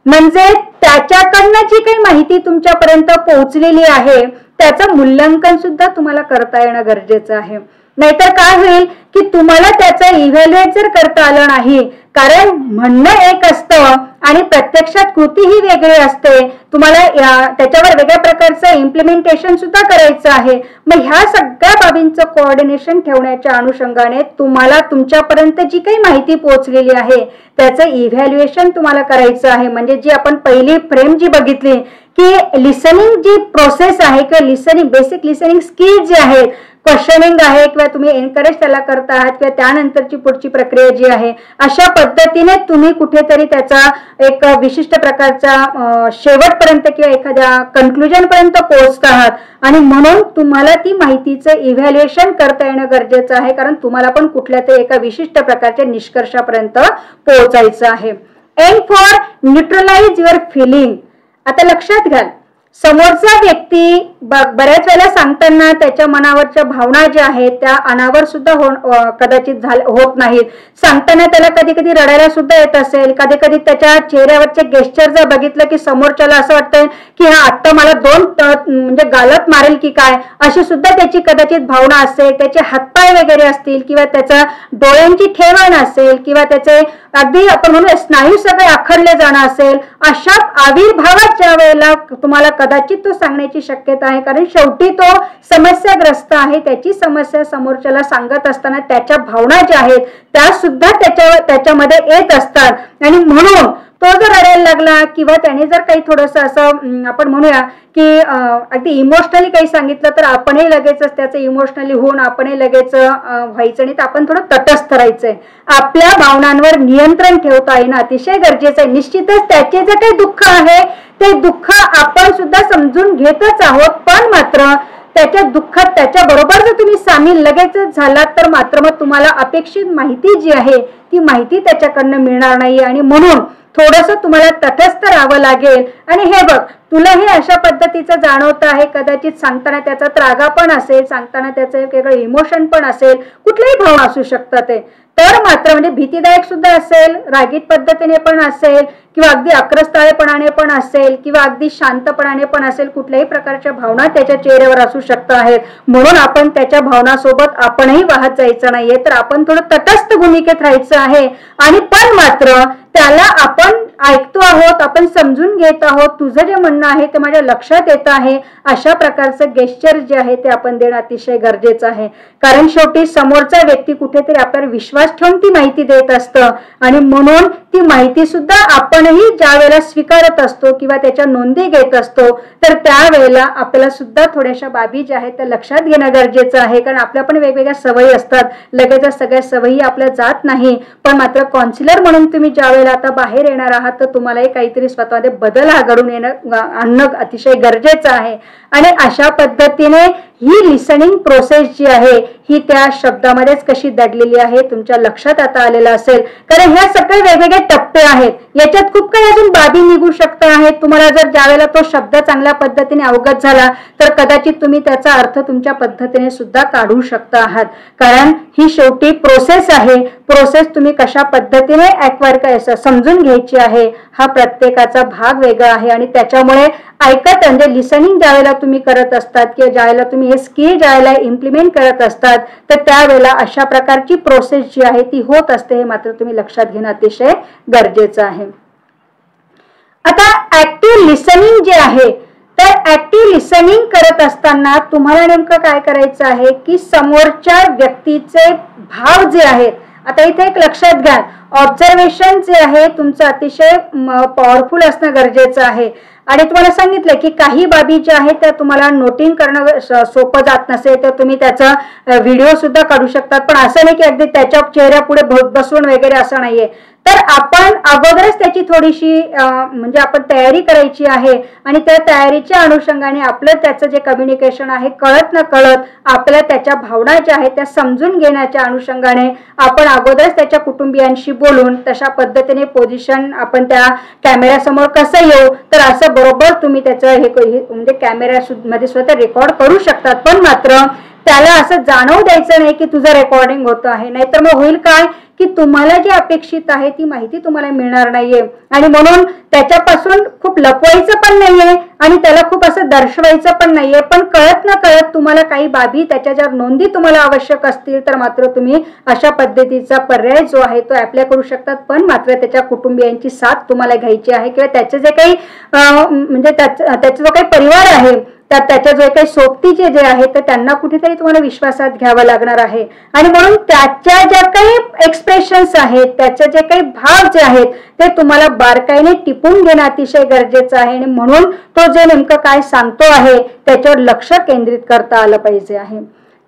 म्हणजे त्याच्याकडनं जी काही माहिती तुमच्यापर्यंत पोहोचलेली आहे त्याचं मूल्यांकन सुद्धा तुम्हाला करता येणं गरजेचं आहे. नाहीतर काय होईल की तुम्हाला त्याचं इव्हॅल्युएट जर करता आलं नाही, कारण म्हणणं एक असतं आणि प्रत्यक्षात कृती ही वेगळी असते, तुम्हाला त्याच्यावर वेगळ्या प्रकारचं इम्प्लिमेंटेशन सुद्धा करायचं आहे. मग ह्या सगळ्या बाबींचं कोऑर्डिनेशन ठेवण्याच्या अनुषंगाने तुम्हाला तुमच्यापर्यंत जी काही माहिती पोहोचलेली आहे त्याचं इव्हॅल्युएशन तुम्हाला करायचं आहे. म्हणजे जी आपण पहिली फ्रेम जी बघितली की लिसनिंग जी प्रोसेस आहे किंवा लिसनिंग बेसिक लिसनिंग स्किल जे आहेत, क्वेश्चनिंग आहे किंवा तुम्ही एनकरेज त्याला करता आहात किंवा त्यानंतरची पुढची प्रक्रिया जी आहे, अशा पद्धतीने तुम्ही कुठेतरी त्याचा एक विशिष्ट प्रकारचा शेवटपर्यंत किंवा एखाद्या कन्क्लुजन पर्यंत पोहोचता आहात आणि म्हणून तुम्हाला ती माहितीचं इव्हॅल्युएशन करता येणं गरजेचं आहे, कारण तुम्हाला पण कुठल्या तरी एका विशिष्ट प्रकारच्या निष्कर्षापर्यंत पोहोचायचं आहे. M for neutralise your feeling. आता लक्षात घ्या, समोरचा व्यक्ती बऱ्याच वेळेला सांगताना त्याच्या मनावरच्या भावना ज्या आहेत त्या अनावर सुद्धा कदाचित होत नाहीत. सांगताना त्याला कधी कधी रडायला सुद्धा येत असेल, कधी कधी त्याच्या चेहऱ्यावरचे गेस्चर जर बघितलं की समोरच्याला असं वाटतंय की हा आत्ता मला दोन म्हणजे गालत मारेल की काय, अशी सुद्धा त्याची कदाचित भावना असेल. त्याचे हातपाय वगैरे असतील किंवा त्याच्या डोळ्यांची ठेवण असेल किंवा त्याचे अगदी आपण म्हणूया स्नायू सगळे आखडले जाणं असेल. अशा आविर्भावात ज्या वेळेला तुम्हाला कदाचित तो सांगण्याची शक्यता आहे, कारण शेवटी तो समस्याग्रस्त आहे, त्याची समस्या समोरच्याला सांगत असताना त्याच्या भावना ज्या आहेत त्या सुद्धा त्याच्यामध्ये येत असतात आणि म्हणून तो जर रडायला लागला किंवा त्याने जर काही थोडंसं असं आपण म्हणूया की अगदी इमोशनली काही सांगितलं तर आपणही लगेच त्याचं इमोशनली होऊन आपणही लगेच व्हायचं नाही, तर आपण थोडं तटस्थ राहायचंय. आपल्या भावनांवर नियंत्रण ठेवता येणं अतिशय गरजेचं आहे. निश्चितच त्याचे जे काही दुःख आहे ते दुःख आपण सुद्धा समजून घेतच आहोत, पण मात्र त्याच्या दुःखात त्याच्या बरोबर जर तुम्ही सामील लगेचच झालात तर मात्र मग तुम्हाला अपेक्षित माहिती जी आहे ती माहिती त्याच्याकडनं मिळणार नाही आणि म्हणून थोडंसं तुम्हाला तटस्थ राहावं लागेल. आणि हे बघ, तुला हे अशा पद्धतीचं जाणवत आहे, कदाचित सांगताना त्याचा त्रागा पण असेल, सांगताना त्याचं वेगळं इमोशन पण असेल, कुठल्याही भावना असू शकतात ते, तर मात्र म्हणजे भीतीदायक सुद्धा असेल, रागीट पद्धतीने पण असेल किंवा अगदी आक्रस्ताळेपणाने पण असेल किंवा अगदी शांतपणाने पण असेल, कुठल्याही प्रकारच्या भावना त्याच्या चेहऱ्यावर असू शकत आहेत. म्हणून आपण त्याच्या भावनासोबत आपणही वाहत जायचं नाहीये, तर आपण थोडं तटस्थ भूमिकेत राहायचं आहे आणि पण मात्र त्याला आपण ऐकतो आहोत, आपण समजून घेत आहोत, तुझं जे म्हणणं आहे ते माझ्या लक्षात येत आहे, अशा प्रकारचं गेस्चर जे आहे ते आपण देणं अतिशय गरजेचं आहे. कारण शेवटी समोरचा व्यक्ती कुठेतरी आपल्यावर विश्वास ठेवून ती माहिती देत असतं आणि म्हणून ती माहिती सुद्धा आपणही ज्या वेळेला स्वीकारत असतो किंवा त्याच्या नोंदी घेत असतो तर त्यावेळेला आपल्याला सुद्धा थोड्याशा बाबी ज्या आहेत त्या लक्षात घेणं गरजेचं आहे. कारण आपल्या पण वेगवेगळ्या सवयी असतात, लगेच सगळ्या सवयी आपल्या जात नाही, पण मात्र काउन्सिलर म्हणून तुम्ही ज्या वेळेला आता बाहेर येणार आहात तर तुम्हालाही काहीतरी स्वतःमध्ये बदल घडून आणणं अतिशय गरजेचं आहे. आणि अशा पद्धतीने ही लिसनिंग प्रोसेस जी आहे ही त्या शब्दामध्येच कशी दडलेली आहे तुमच्या लक्षात आता आलेलं असेल. कारण ह्या सगळे वेगवेगळे टप्पे आहेत, याच्यात खूप काही अजून बाबी निघू शकत आहेत. तुम्हाला जर ज्यावेळेला तो शब्द चांगल्या पद्धतीने अवगत झाला तर कदाचित तुम्ही त्याचा अर्थ तुमच्या पद्धतीने सुद्धा काढू शकता आहात. कारण ही शेवटी प्रोसेस आहे, प्रोसेस तुम्ही कशा पद्धतीने ऍक्वायर समजून घ्यायची आहे हा प्रत्येकाचा भाग वेगळा आहे. आणि त्याच्यामुळे ऐकत म्हणजे लिसनिंग ज्यावेळेला तुम्ही करत असतात किंवा ज्यावेळेला तुम्ही हे स्किल ज्यावेळेला इम्प्लिमेंट करत असतात तर त्यावेळेला अशा प्रकारची प्रोसेस जी आहे ती होत असते, हे मात्र तुम्ही लक्षात घेणं अतिशय गरजेचं आहे. आता ऍक्टिव्ह लिसनिंग जे आहे तर ऍक्टिव्ह लिसनिंग करत असताना तुम्हाला नेमकं काय करायचं आहे की समोरच्या व्यक्तीचे भाव जे आहेत आता इथे एक लक्षात घ्या, ऑब्झर्वेशन जे आहे तुमचं अतिशय पॉवरफुल असणं गरजेचं आहे. आणि तुम्हाला सांगितलं की काही बाबी ज्या आहेत त्या तुम्हाला नोटिंग करणं सोपं जात नसेल तर तुम्ही त्याचा व्हिडिओ सुद्धा काढू शकतात, पण असं नाही की अगदी त्याच्या चेहऱ्यापुढे बसून वगैरे असं नाहीये. तर आपण अगोदरच त्याची थोडीशी म्हणजे आपण तयारी करायची आहे आणि त्या तयारीच्या अनुषंगाने आपलं त्याचं जे कम्युनिकेशन आहे कळत न कळत आपल्या त्याच्या भावना ज्या आहेत त्या समजून घेण्याच्या अनुषंगाने आपण अगोदरच त्याच्या कुटुंबियांशी बोलून तशा पद्धतीने पोझिशन आपण त्या कॅमेऱ्यासमोर कसं येऊ, तर असं बरोबर तुम्ही त्याचं हे म्हणजे कॅमेऱ्या मध्ये स्वतः रेकॉर्ड करू शकतात. पण मात्र त्याला असं जाणवू द्यायचं नाही की तुझं रेकॉर्डिंग होतं आहे, नाहीतर मग होईल काय की तुम्हाला जी अपेक्षित आहे ती माहिती तुम्हाला मिळणार नाहीये. आणि म्हणून त्याच्यापासून खूप लपवायचं पण नाहीये आणि त्याला खूप असं दर्शवायचं पण नाहीये, पण कळत न कळत तुम्हाला काही बाबी त्याच्या जर नोंदी तुम्हाला आवश्यक असतील तर मात्र तुम्ही अशा पद्धतीचा पर्याय जो आहे तो अप्लाय करू शकतात. पण मात्र त्याच्या कुटुंबियांची साथ तुम्हाला घ्यायची आहे किंवा त्याचे जे काही म्हणजे त्याचा जो काही परिवार आहे त्याच्या जे काही सोबतीचे जे आहेत तर त्यांना कुठेतरी तुम्हाला विश्वासात घ्यावं लागणार आहे. आणि म्हणून त्याच्या ज्या काही एक्सप्रेशन्स आहेत त्याचे जे काही भाव जे आहेत ते तुम्हाला बारकाईने टिपून घेणं अतिशय गरजेचं आहे. आणि म्हणून तो जे नेमकं काय सांगतो आहे त्याच्यावर लक्ष केंद्रित करता आलं पाहिजे आहे.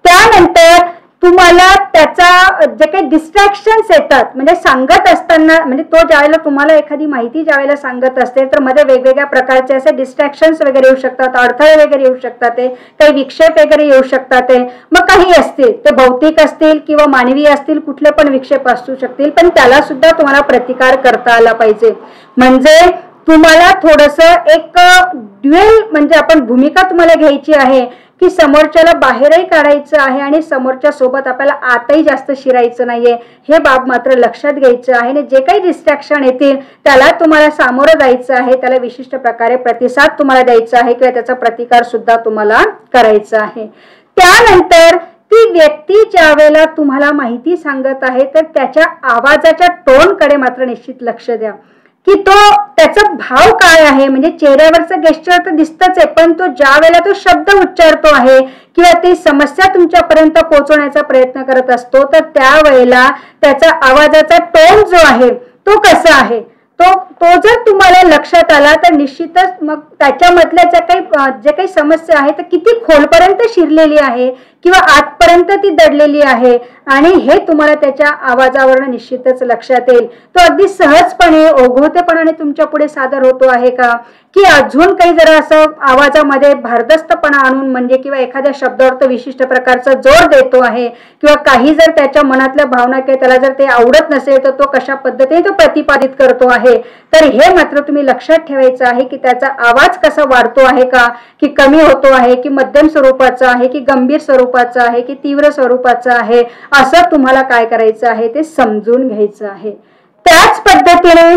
त्यानंतर तुम्हाला त्याचा जे काही डिस्ट्रॅक्शन्स येतात म्हणजे सांगत असताना म्हणजे तो ज्यावेळेला तुम्हाला एखादी माहिती ज्यावेळेला सांगत असते तर मध्ये वेगवेगळ्या प्रकारचे असे डिस्ट्रॅक्शन्स वगैरे येऊ शकतात, अडथळे वगैरे येऊ शकतात, काही विक्षेप वगैरे येऊ शकतात. मग काही असतील ते भौतिक असतील किंवा मानवी असतील, कुठले पण विक्षेप असू शकतील, पण त्याला सुद्धा तुम्हाला प्रतिकार करता आला पाहिजे. म्हणजे तुम्हाला थोडंसं एक ड्युएल म्हणजे आपण भूमिका तुम्हाला घ्यायची आहे की समोरच्याला बाहेरही काढायचं आहे आणि समोरच्या सोबत आपल्याला आतही जास्त शिरायचं नाहीये, हे बाब मात्र लक्षात घ्यायचं आहे. आणि जे काही डिस्ट्रॅक्शन येतील त्याला तुम्हाला सामोरं जायचं आहे, त्याला विशिष्ट प्रकारे प्रतिसाद तुम्हाला द्यायचा आहे किंवा त्याचा प्रतिकार सुद्धा तुम्हाला करायचा आहे. त्यानंतर ती व्यक्ती ज्या वेळेला तुम्हाला माहिती सांगत आहे तर त्याच्या आवाजाच्या टोनकडे मात्र निश्चित लक्ष द्या की तो त्याचा भाव काय आहे. म्हणजे चेहऱ्यावरचं गेस्चर तर दिसतच आहे, पण तो ज्या वेळेला तो शब्द उच्चारतो आहे किंवा ती समस्या तुमच्यापर्यंत पोहोचवण्याचा प्रयत्न करत असतो तर त्यावेळेला त्याचा आवाजाचा टोन जो आहे तो कसा आहे तो जर तुम्हाला लक्षात आला तर निश्चितच मग त्याच्यामधल्या जे काही समस्या आहे तर किती खोलपर्यंत शिरलेली आहे किंवा आतपर्यंत ती दडलेली आहे आणि हे तुम्हाला त्याच्या आवाजावरून निश्चितच लक्षात येईल. तो अगदी सहजपणे ओघवतेपणाने तुमच्या पुढे सादर होतो आहे का की अजून काही जरा असं आवाजामध्ये भारदस्तपणा आणून म्हणजे किंवा एखाद्या शब्दावर तो विशिष्ट प्रकारचा जोर देतो आहे किंवा काही जर त्याच्या मनातल्या भावना किंवा त्याला जर ते आवडत नसेल तर तो कशा पद्धतीने तो प्रतिपादित करतो आहे. तर हे मात्र तुम्ही लक्षात ठेवायचं आहे की त्याचा आवाज कसा वाढतो आहे का की कमी होतो आहे की मध्यम स्वरूपाचा आहे की गंभीर स्वरूपाचा आहे की तीव्र स्वरूपाचा आहे, असं तुम्हाला काय करायचं आहे ते समजून घ्यायचं आहे. त्याच पद्धतीने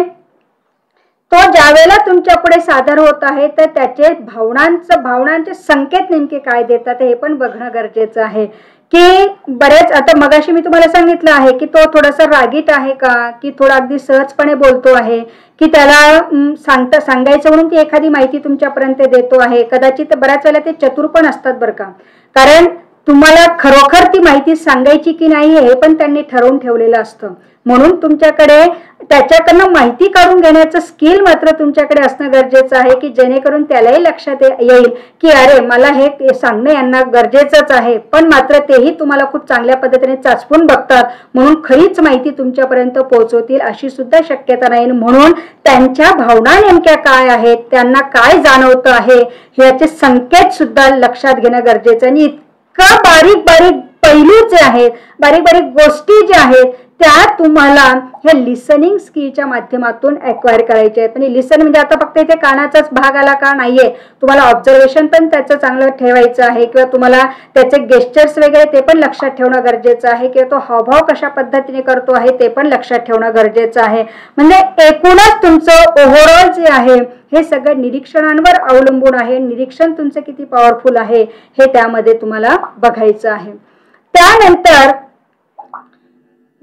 तो ज्यावेळेला तुमच्या पुढे सादर होत आहे तर त्याचे भावनांचे संकेत नेमके काय देतात हे पण बघणं गरजेचं आहे. की बरेच आता मगाशी मी तुम्हाला सांगितलं आहे की तो थोडासा रागीट आहे का की थोडा अगदी सहजपणे बोलतो आहे की त्याला सांगायचं म्हणून ती एखादी माहिती तुमच्यापर्यंत देतो आहे. कदाचित बऱ्याच वेळेला ते चतुर पण असतात बरं का, कारण तुम्हाला खरोखर ती माहिती सांगायची की नाही हे पण त्यांनी ठरवून ठेवलेलं असतं. म्हणून तुमच्याकडे त्याच्याकडनं माहिती काढून घेण्याचं स्किल मात्र तुमच्याकडे असणं गरजेचं आहे की जेणेकरून त्यालाही लक्षात येईल की अरे मला हे सांगणं यांना गरजेचंच आहे, पण मात्र तेही तुम्हाला खूप चांगल्या पद्धतीने चाचपून बघतात म्हणून खरीच माहिती तुमच्यापर्यंत पोहोचवतील अशी सुद्धा शक्यता नाही. म्हणून त्यांच्या भावना नेमक्या काय आहेत, त्यांना काय जाणवतं आहे ह्याचे संकेत सुद्धा लक्षात घेणं गरजेचं आहे. आणि इतका बारीक बारीक पैलू जे आहेत, बारीक बारीक गोष्टी ज्या आहेत त्या तुम्हाला ह्या लिसनिंग स्किलच्या माध्यमातून एक्वायर करायचे आहेत. म्हणजे लिसन म्हणजे आता फक्त इथे कानाचाच भाग आला का नाहीये, तुम्हाला ऑब्झर्वेशन पण त्याचं चांगलं ठेवायचं आहे किंवा तुम्हाला त्याचे गेस्चर्स वगैरे ते पण लक्षात ठेवणं गरजेचं आहे किंवा तो हावभाव कशा पद्धतीने करतो आहे ते पण लक्षात ठेवणं गरजेचं आहे. म्हणजे एकूणच तुमचं ओव्हरऑल जे आहे हे सगळं निरीक्षणांवर अवलंबून आहे. निरीक्षण तुमचं किती पॉवरफुल आहे हे त्यामध्ये तुम्हाला बघायचं आहे. त्यानंतर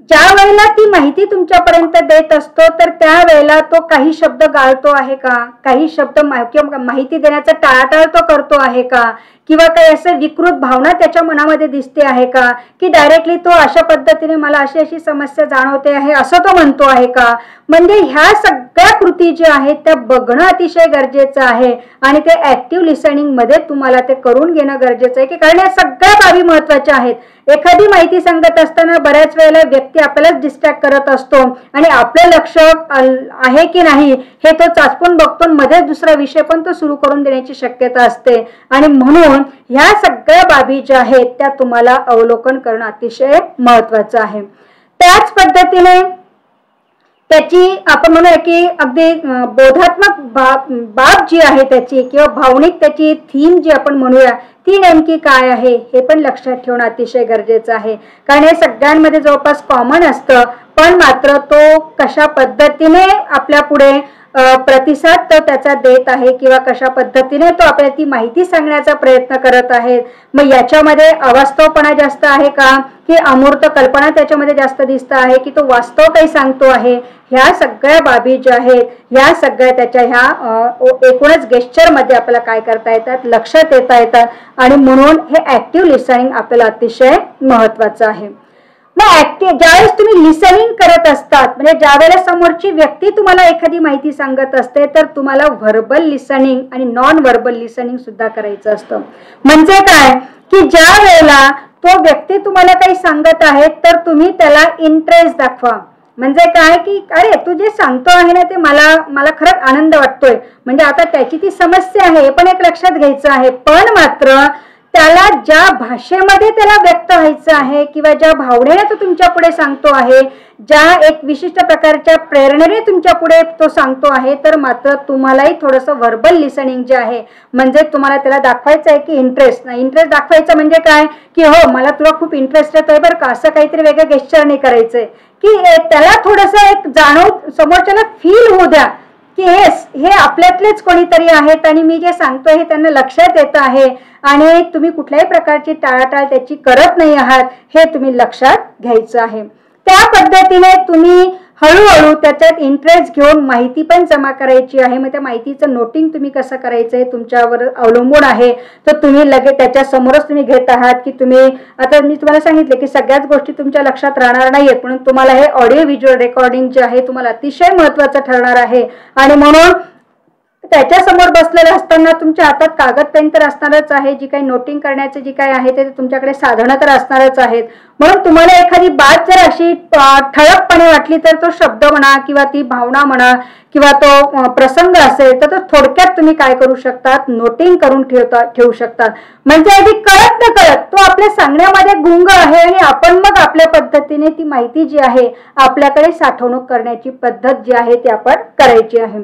ज्या वेळेला ती माहिती तुमच्यापर्यंत देत असतो तर त्यावेळेला तो काही शब्द गाळतो आहे का, काही शब्द माहिती देण्याचा टाळाटाळ तो करतो आहे का किंवा काही असं विकृत भावना त्याच्या मनामध्ये दिसते आहे का, की डायरेक्टली तो अशा पद्धतीने मला अशी अशी समस्या जाणवते आहे असं तो म्हणतो आहे का. म्हणजे ह्या सगळ्या कृती ज्या आहेत त्या बघणं अतिशय गरजेचं आहे आणि ते ऍक्टिव्ह लिसनिंग मध्ये तुम्हाला ते करून घेणं गरजेचं आहे, की कारण या सगळ्या बाबी महत्वाच्या आहेत. एखादी माहिती सांगत असताना बऱ्याच वेळेला व्यक्ती आपल्यालाच डिस्ट्रॅक्ट करत असतो आणि आपलं लक्ष आहे की नाही हे तो चाचपून बघतो, मध्ये दुसरा विषय पण तो सुरू करून देण्याची शक्यता असते. आणि म्हणून ह्या सगळ्या बाबी ज्या आहेत त्या तुम्हाला अवलोकन करणं अतिशय महत्वाचं आहे. त्याच पद्धतीने त्याची आपण म्हणूया की अगदी बोधात्मक बाब जी आहे त्याची किंवा भावनिक त्याची थीम जी आपण म्हणूया ती नेमकी काय आहे हे पण लक्षात ठेवणं अतिशय गरजेचं आहे. कारण हे सगळ्यांमध्ये जवळपास कॉमन असतं, पण मात्र तो कशा पद्धतीने आपल्या पुढे प्रतिसाद तो त्याचा देत आहे किंवा कशा पद्धतीने तो आपल्याला ती माहिती सांगण्याचा प्रयत्न करत आहे. मग याच्यामध्ये अवास्तवपणा जास्त आहे का, की अमूर्त कल्पना त्याच्यामध्ये जास्त दिसत आहे, की तो वास्तव काही सांगतो आहे. ह्या सगळ्या बाबी ज्या आहेत ह्या सगळ्या त्याच्या ह्या एकूणच गेस्चर मध्ये आपल्याला काय करता येतात, लक्षात येतात. आणि म्हणून हे ऍक्टिव्ह लिसनिंग आपल्याला अतिशय महत्वाचं आहे. मग ज्यावेळेस तुम्ही लिसनिंग करत असतात म्हणजे ज्या वेळेला समोरची व्यक्ती तुम्हाला एखादी माहिती सांगत असते तर तुम्हाला व्हर्बल लिसनिंग आणि नॉन व्हर्बल लिसनिंग सुद्धा करायचं असतं. म्हणजे काय, की ज्या वेळेला तो व्यक्ती तुम्हाला काही सांगत आहे तर तुम्ही त्याला इंटरेस्ट दाखवा. म्हणजे काय, की अरे तू जे सांगतो आहे ना ते मला खरंच आनंद वाटतोय. म्हणजे आता त्याची ती समस्या आहे पण एक लक्षात घ्यायचं आहे, पण मात्र त्याला ज्या भाषेमध्ये त्याला व्यक्त व्हायचं आहे किंवा ज्या भावनेने तो तुमच्या पुढे सांगतो आहे, ज्या एक विशिष्ट प्रकारच्या प्रेरणेने तुमच्या पुढे तो सांगतो आहे, तर मात्र तुम्हालाही थोडंसं व्हर्बल लिसनिंग जे आहे म्हणजे तुम्हाला त्याला दाखवायचं आहे की इंटरेस्ट दाखवायचं म्हणजे काय, की हो मला तुला खूप इंटरेस्ट येतोय बरं का, असं काहीतरी वेगळं गेस्चर नाही करायचंय, की त्याला थोडंसं एक जाणव समोरच्याला फील होऊ द्या की हे आपल्यातलेच कोणीतरी आहेत आणि मी जे सांगतोय हे त्यांना लक्षात येत आहे आणि तुम्ही कुठल्याही प्रकारची टाळाटाळ त्याची करत नाही आहात हे तुम्ही लक्षात घ्यायचं आहे. त्या पद्धतीने तुम्ही हळूहळू त्याच्यात इंटरेस्ट घेऊन माहिती पण जमा करायची आहे. मग त्या माहितीचं नोटिंग तुम्ही कसं करायचंय तुमच्यावर अवलंबून आहे. तर तुम्ही लगेच त्याच्या समोरच तुम्ही घेत आहात की तुम्ही आता मी तुम्हाला सांगितले की सगळ्याच गोष्टी तुमच्या लक्षात राहणार नाहीयेत, म्हणून तुम्हाला हे ऑडिओ व्हिज्युअल रेकॉर्डिंग जे आहे तुम्हाला अतिशय महत्वाचं ठरणार आहे. आणि म्हणून त्याच्या समोर बसलेलं असताना तुमच्या हातात कागद पेन तर असणारच आहे, जी काही नोटिंग करण्याचे जी काही आहे ते तुमच्याकडे साधनं तर असणारच आहेत. म्हणून तुम्हाला एखादी बात जर अशी ठळकपणे वाटली तर तो शब्द म्हणा किंवा ती भावना म्हणा किंवा तो प्रसंग असेल तर तो थोडक्यात तुम्ही काय करू शकतात, नोटिंग करून ठेवू शकतात. म्हणजे अगदी कळत न कळत तो आपल्या सांगण्यामध्ये गुंग आहे आणि आपण मग आपल्या पद्धतीने ती माहिती जी आहे आपल्याकडे साठवणूक करण्याची पद्धत जी आहे ती आपण करायची आहे.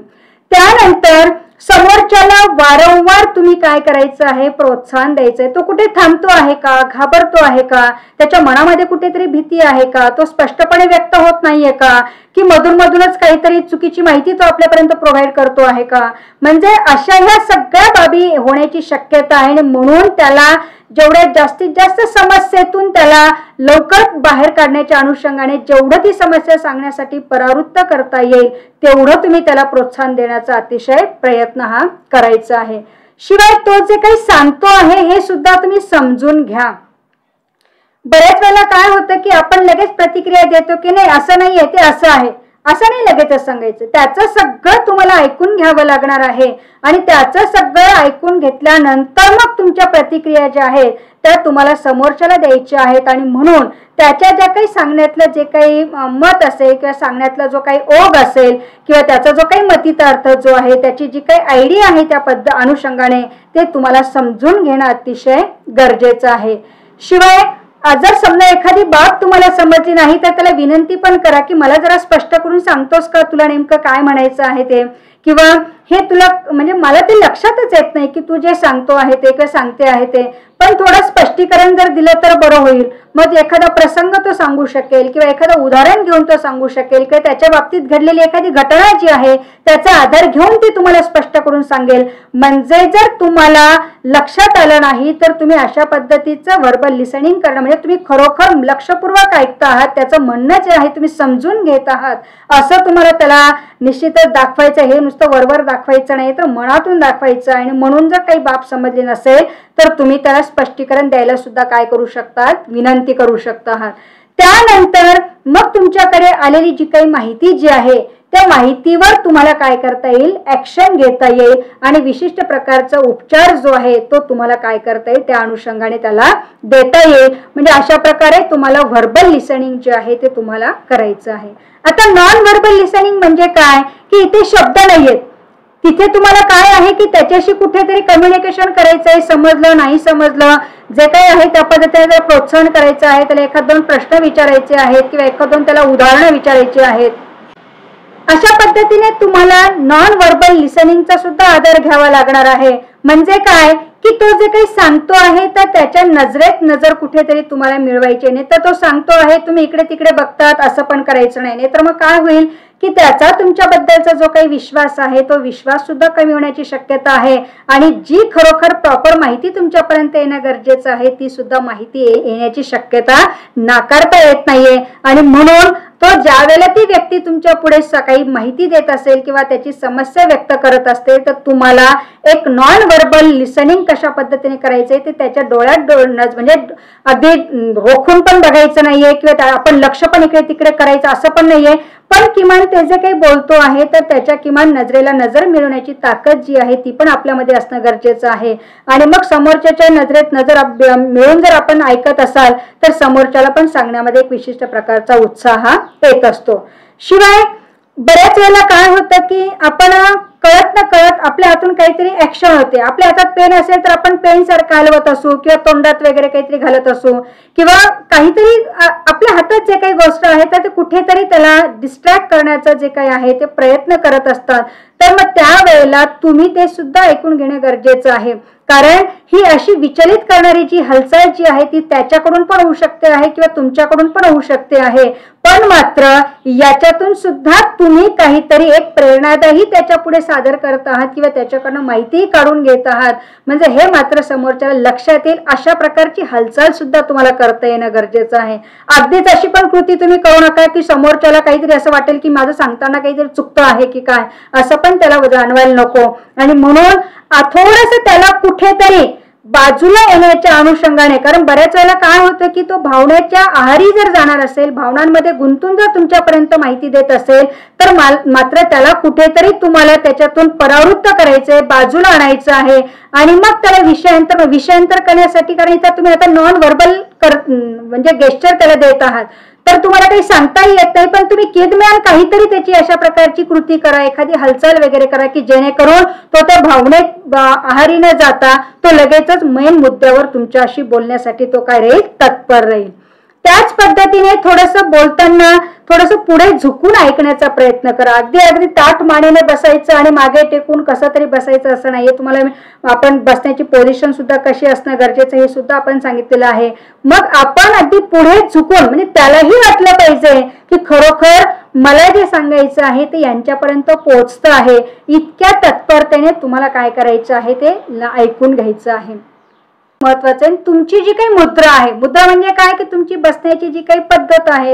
त्यानंतर समोरच्याला वारंवार तुम्ही काय करायचं आहे, प्रोत्साहन द्यायचंय. तो कुठे थांबतो आहे का, घाबरतो आहे का, त्याच्या मनामध्ये कुठेतरी भीती आहे का, तो स्पष्टपणे व्यक्त होत नाहीये का, की मधूनच काहीतरी चुकीची माहिती तो आपल्यापर्यंत प्रोव्हाइड करतो आहे का. म्हणजे अशा ह्या सगळ्या बाबी होण्याची शक्यता आहे आणि म्हणून त्याला जेवढ्या जास्तीत जास्त समस्येतून त्याला लवकर बाहेर काढण्याच्या अनुषंगाने जेवढं ती समस्या सांगण्यासाठी परावृत्त करता येईल तेवढं तुम्ही त्याला प्रोत्साहन देण्याचा अतिशय प्रयत्न हा करायचा आहे. शिवाय तो जे काही सांगतो आहे हे सुद्धा तुम्ही समजून घ्या. बऱ्याच वेळेला काय होतं की आपण लगेच प्रतिक्रिया देतो की नाही असं नाहीये ते असं आहे, असं नाही लगेचच सांगायचं. त्याचं सगळं तुम्हाला ऐकून घ्यावं लागणार आहे आणि त्याचं सगळं ऐकून घेतल्यानंतर मग तुमच्या प्रतिक्रिया ज्या आहेत त्या तुम्हाला समोरच्याला द्यायच्या आहेत. आणि म्हणून त्याच्या ज्या काही सांगण्यातलं जे काही मत असेल किंवा सांगण्यातला जो काही ओघ असेल किंवा त्याचा जो काही मतितार्थ जो आहे त्याची जी काही आयडिया आहे त्या अनुषंगाने ते तुम्हाला समजून घेणं अतिशय गरजेचं आहे. शिवाय जर समजा एखादी बाब तुम्हाला समजली नाही तर त्याला विनंती पण करा की मला जरा स्पष्ट करून सांगतोस का तुला नेमकं काय म्हणायचं आहे ते, किंवा हे तुला म्हणजे मला ते लक्षातच येत नाही की तू जे सांगतो आहे ते किंवा सांगते आहे ते, पण थोडं स्पष्टीकरण जर दिलं तर बरं होईल. मग एखादा प्रसंग तो सांगू शकेल किंवा एखादं उदाहरण घेऊन तो सांगू शकेल किंवा त्याच्या बाबतीत घडलेली एखादी घटना जी आहे त्याचा आधार घेऊन ती तुम्हाला स्पष्ट करून सांगेल. म्हणजे जर तुम्हाला लक्षात आलं नाही तर तुम्ही अशा पद्धतीचं व्हर्बल लिसनिंग करणं म्हणजे तुम्ही खरोखर लक्षपूर्वक ऐकता आहात, त्याचं म्हणणं जे आहे तुम्ही समजून घेत आहात असं तुम्हाला त्याला निश्चितच दाखवायचं. हे नुसतं वरवर दाखवायचं नाही तर मनातून दाखवायचं. आणि म्हणून जर काही बाब समजली नसेल तर तुम्ही त्याला स्पष्टीकरण द्यायला सुद्धा काय करू शकतात, विनंती करू शकता. त्यानंतर मग तुमच्याकडे आलेली जी काही माहिती जी आहे त्या माहितीवर तुम्हाला काय करता येईल, ऍक्शन घेता येईल आणि विशिष्ट प्रकारचा उपचार जो आहे तो तुम्हाला काय करता येईल, त्या अनुषंगाने त्याला देता येईल. म्हणजे अशा प्रकारे तुम्हाला व्हर्बल लिसनिंग जे आहे ते तुम्हाला करायचं आहे. आता नॉन व्हर्बल लिसनिंग म्हणजे काय, की इथे शब्द नाहीयेत, तिथे तुम्हाला काय आहे की त्याच्याशी कुठेतरी कम्युनिकेशन करायचं आहे, समजलं नाही समजलं जे काही आहे त्या पद्धतीने प्रोत्साहन करायचं आहे, त्याला एखाद दोन प्रश्न विचारायचे आहेत किंवा एखाद दोन त्याला उदाहरणं विचारायची आहेत. अशा पद्धतीने तुम्हाला नॉन व्हर्बल लिसनिंगचा सुद्धा आधार घ्यावा लागणार आहे. म्हणजे काय की तो जे काही सांगतो आहे तर त्याच्या नजरेत नजर कुठेतरी तुम्हाला मिळवायची नाही. तर तो सांगतो आहे तुम्ही इकडे तिकडे बघतात असं पण करायचं नाही. तर मग काय होईल की त्याचा तुमच्याबद्दलचा जो काही विश्वास आहे तो विश्वास सुद्धा कमी होण्याची शक्यता आहे. आणि जी खरोखर प्रॉपर माहिती तुमच्यापर्यंत येणं गरजेचं आहे ती सुद्धा माहिती येण्याची शक्यता नाकारता येत नाहीये. आणि म्हणून तो ज्या वेळेला ती व्यक्ती तुमच्या पुढे काही माहिती देत असेल किंवा त्याची समस्या व्यक्त करत असते तर तुम्हाला एक नॉन व्हर्बल लिसनिंग कशा पद्धतीने करायचंय ते त्याच्या डोळ्यात म्हणजे अगदी रोखून पण बघायचं नाहीये किंवा आपण लक्ष पण इकडे तिकडे करायचं असं पण नाहीये. पण किमान ते जे काही बोलतो आहे तर त्याच्या किमान नजरेला नजर मिळवण्याची ताकद जी आहे ती पण आपल्यामध्ये असणं गरजेचं आहे. आणि मग समोरच्याच्या नजरेत नजर मिळून जर आपण ऐकत असाल तर समोरच्याला पण सांगण्यामध्ये एक विशिष्ट प्रकारचा उत्साह येत असतो. शिवाय बऱ्याच वेळेला काय होतं की आपण कळत न कळत आपल्या हातून काहीतरी ऍक्शन होते. आपल्या हातात पेन असेल तर आपण पेन सारखं हलवत असू किंवा तोंडात वगैरे काहीतरी घालत असू किंवा काहीतरी आपल्या हातात जे काही गोष्ट आहे तर ते कुठेतरी त्याला डिस्ट्रॅक्ट करण्याचा जे काही आहे ते प्रयत्न करत असतात. तर मग त्यावेळेला तुम्ही ते सुद्धा ऐकून घेणं गरजेचं आहे. कारण ही अशी विचलित करणारी जी हालचाल जी आहे ती त्याच्याकडून पण होऊ शकते आहे किंवा तुमच्याकडून पण होऊ शकते आहे. पण मात्र याच्यातून सुद्धा तुम्ही काहीतरी एक प्रेरणादायी त्याच्या पुढे सादर करत आहात किंवा त्याच्याकडनं माहिती काढून घेत आहात. म्हणजे हे मात्र समोरच्याला लक्षात येईल अशा प्रकारची हालचाल सुद्धा तुम्हाला करता येणं गरजेचं आहे. अगदीच अशी पण कृती तुम्ही करू नका की समोरच्याला काहीतरी असं वाटेल की माझं सांगताना काहीतरी चुकतं आहे की काय, असं पण त्याला जाणवायला नको. आणि म्हणून थोडंसं त्याला कुठेतरी बाजूला येण्याच्या अनुषंगाने, कारण बऱ्याच वेळेला काय होतं की तो भावनेच्या आहारी जर जाणार असेल, भावनांमध्ये गुंतून जर तुमच्यापर्यंत माहिती देत असेल तर मात्र त्याला कुठेतरी तुम्हाला त्याच्यातून परावृत्त करायचंय, बाजूला आणायचं आहे. आणि मग त्याला विषयांतर करण्यासाठी, कारण इथं तुम्ही आता नॉन व्हर्बल म्हणजे गेस्चर त्याला देत आहात तर तुम्हाला काही सांगताही येत नाही, पण तुम्ही किदम्यान काहीतरी त्याची अशा प्रकारची कृती करा, एखादी हालचाल वगैरे करा की जेणेकरून तो त्या भावनेत आहारी न जाता तो लगेचच मेन मुद्द्यावर तुमच्याशी बोलण्यासाठी तो काय राहील, तत्पर राहील. त्याच पद्धतीने थोडंसं बोलताना थोडंसं पुढे झुकून ऐकण्याचा प्रयत्न करा. अगदी ताठ मानेने बसायचं आणि मागे टेकून कसं तरी बसायचं असं नाहीये. तुम्हाला आपण बसण्याची पोझिशन सुद्धा कशी असणं गरजेचं हे सुद्धा आपण सांगितलेलं आहे. मग आपण अगदी पुढे झुकून, म्हणजे त्यालाही वाटलं पाहिजे की खरोखर मला जे सांगायचं आहे ते यांच्यापर्यंत पोहोचतं आहे, इतक्या तत्परतेने तुम्हाला काय करायचं आहे ते ऐकून घ्यायचं आहे. महत्वाचं आहे. तुमची जी काही मुद्रा आहे, मुद्रा म्हणजे काय की तुमची बसण्याची जी काही पद्धत आहे,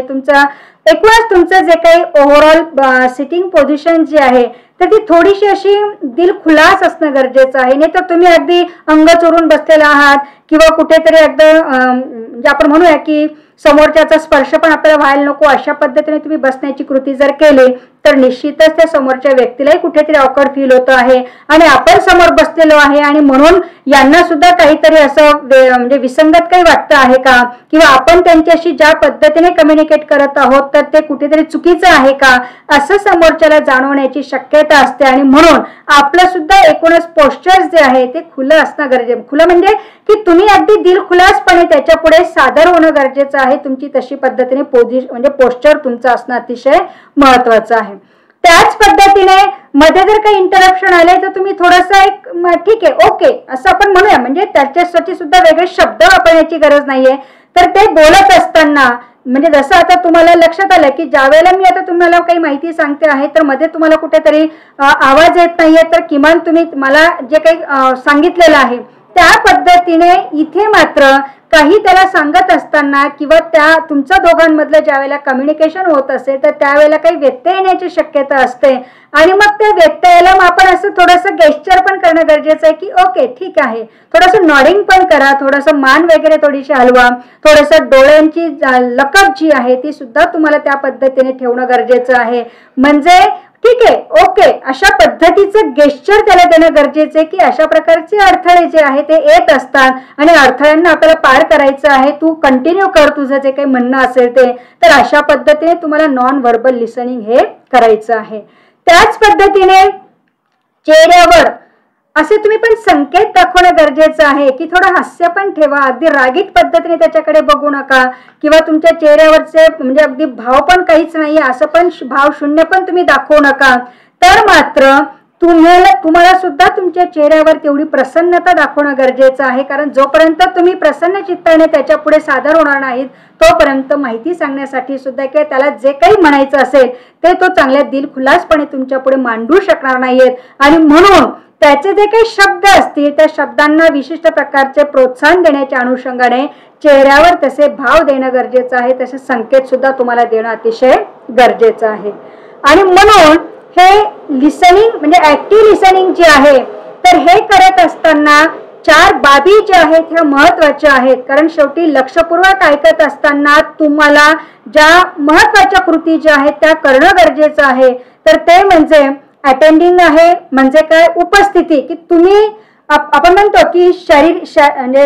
एकूणच तुमचं जे काही ओव्हरऑल सिटिंग पोझिशन जी आहे तर ती थोडीशी अशी दिलखुलास असणं गरजेचं आहे. नाही तर तुम्ही अगदी अंग चोरून बसलेला आहात किंवा कुठेतरी म्हणजे आपण म्हणूया की समोरच्याचा स्पर्श पण आपल्याला व्हायला नको अशा पद्धतीने तुम्ही बसण्याची कृती जर केली तर निश्चितच त्या समोरच्या व्यक्तीलाही कुठेतरी ऑकवर्ड फील होतं आहे आणि आपण समोर बसलेलो आहे आणि म्हणून यांना सुद्धा काहीतरी असं म्हणजे विसंगत काही वाटतं आहे का, किंवा आपण त्यांच्याशी ज्या पद्धतीने कम्युनिकेट करत आहोत तर ते कुठेतरी चुकीचं आहे का, असं समोरच्याला जाणवण्याची शक्यता असते. आणि म्हणून आपलं सुद्धा एकूणच पोस्चर जे आहे ते खुलं असणं गरजेचं. खुलं म्हणजे की तुम्ही अगदी दिलखुलासपणे त्याच्या पुढे सादर होणं गरजेचं आहे. तुमची तशी पद्धतीने म्हणजे पोस्चर तुमचं असणं अतिशय महत्वाचं आहे. त्याच पद्धतीने मध्ये जर काही इंटरप्शन आले तर तुम्ही थोडंसं एक ठीक आहे ओके असं आपण म्हणूया, म्हणजे त्याच्यासाठी सुद्धा वेगळे शब्द वापरण्याची गरज नाहीये. तर ते बोलत असताना म्हणजे जसं आता तुम्हाला लक्षात आलं की ज्या वेळेला मी आता तुम्हाला काही माहिती सांगते आहे तर मध्ये तुम्हाला कुठेतरी आवाज येत नाहीये तर किमान तुम्ही मला जे काही सांगितलेलं आहे त्या पद्धतीने इथे मात्र काही त्याला सांगत असताना किंवा त्या तुमच्या दोघांमधलं ज्या वेळेला कम्युनिकेशन होत असेल तर त्यावेळेला काही व्यत्यय येण्याची शक्यता असते आणि मग त्या व्यत्ययाला मग आपण असं थोडंसं गेस्चर पण करणं गरजेचं आहे की ओके ठीक आहे, थोडंसं नॉडिंग पण करा, थोडंसं मान वगैरे थोडीशी हलवा, थोडंसं डोळ्यांची लकब जी आहे ती सुद्धा तुम्हाला त्या पद्धतीने ठेवणं गरजेचं आहे. म्हणजे ठीक आहे ओके अशा पद्धतीचं गेस्चर त्याला देणं गरजेचं आहे की अशा प्रकारचे अडथळे जे आहे ते येत असतात आणि अडथळ्यांना आपल्याला पार करायचं आहे, तू कंटिन्यू कर तुझं जे काही म्हणणं असेल ते. तर अशा पद्धतीने तुम्हाला नॉन व्हर्बल लिसनिंग हे करायचं आहे. त्याच पद्धतीने चेहऱ्यावर असे तुम्ही पण संकेत दाखवणं गरजेचं आहे की थोडं हास्य पण ठेवा, अगदी रागीट पद्धतीने त्याच्याकडे बघू नका किंवा तुमच्या चेहऱ्यावरचे म्हणजे अगदी भाव पण काहीच नाहीये असं पण भाव शून्य पण तुम्ही दाखवू नका. तर मात्र तुम्हाला सुद्धा तुमच्या चेहऱ्यावर तेवढी प्रसन्नता दाखवणं गरजेचं आहे, कारण जोपर्यंत तुम्ही प्रसन्न चित्ताने त्याच्या पुढे सादर होणार नाहीत तोपर्यंत माहिती सांगण्यासाठी सुद्धा किंवा त्याला जे काही म्हणायचं असेल ते तो चांगल्या दिलखुलासपणे तुमच्या पुढे मांडू शकणार नाहीयेत. आणि म्हणून त्याचे जे काही शब्द असतील त्या शब्दांना विशिष्ट प्रकारचे प्रोत्साहन देण्याच्या अनुषंगाने चेहऱ्यावर तसे भाव देणं गरजेचं आहे, तसे संकेत सुद्धा तुम्हाला देणं अतिशय गरजेचं आहे. आणि म्हणून हे लिसनिंग म्हणजे ऍक्टिव्ह लिसनिंग जे आहे तर हे करत असताना 4 बाबी ज्या आहेत ह्या महत्वाच्या आहेत, कारण शेवटी लक्षपूर्वक ऐकत असताना तुम्हाला ज्या महत्वाच्या कृती ज्या आहेत त्या करणं गरजेचं आहे. तर ते म्हणजे अटेंडिंग आहे, म्हणजे काय उपस्थिती, की तुम्ही आपण म्हणतो की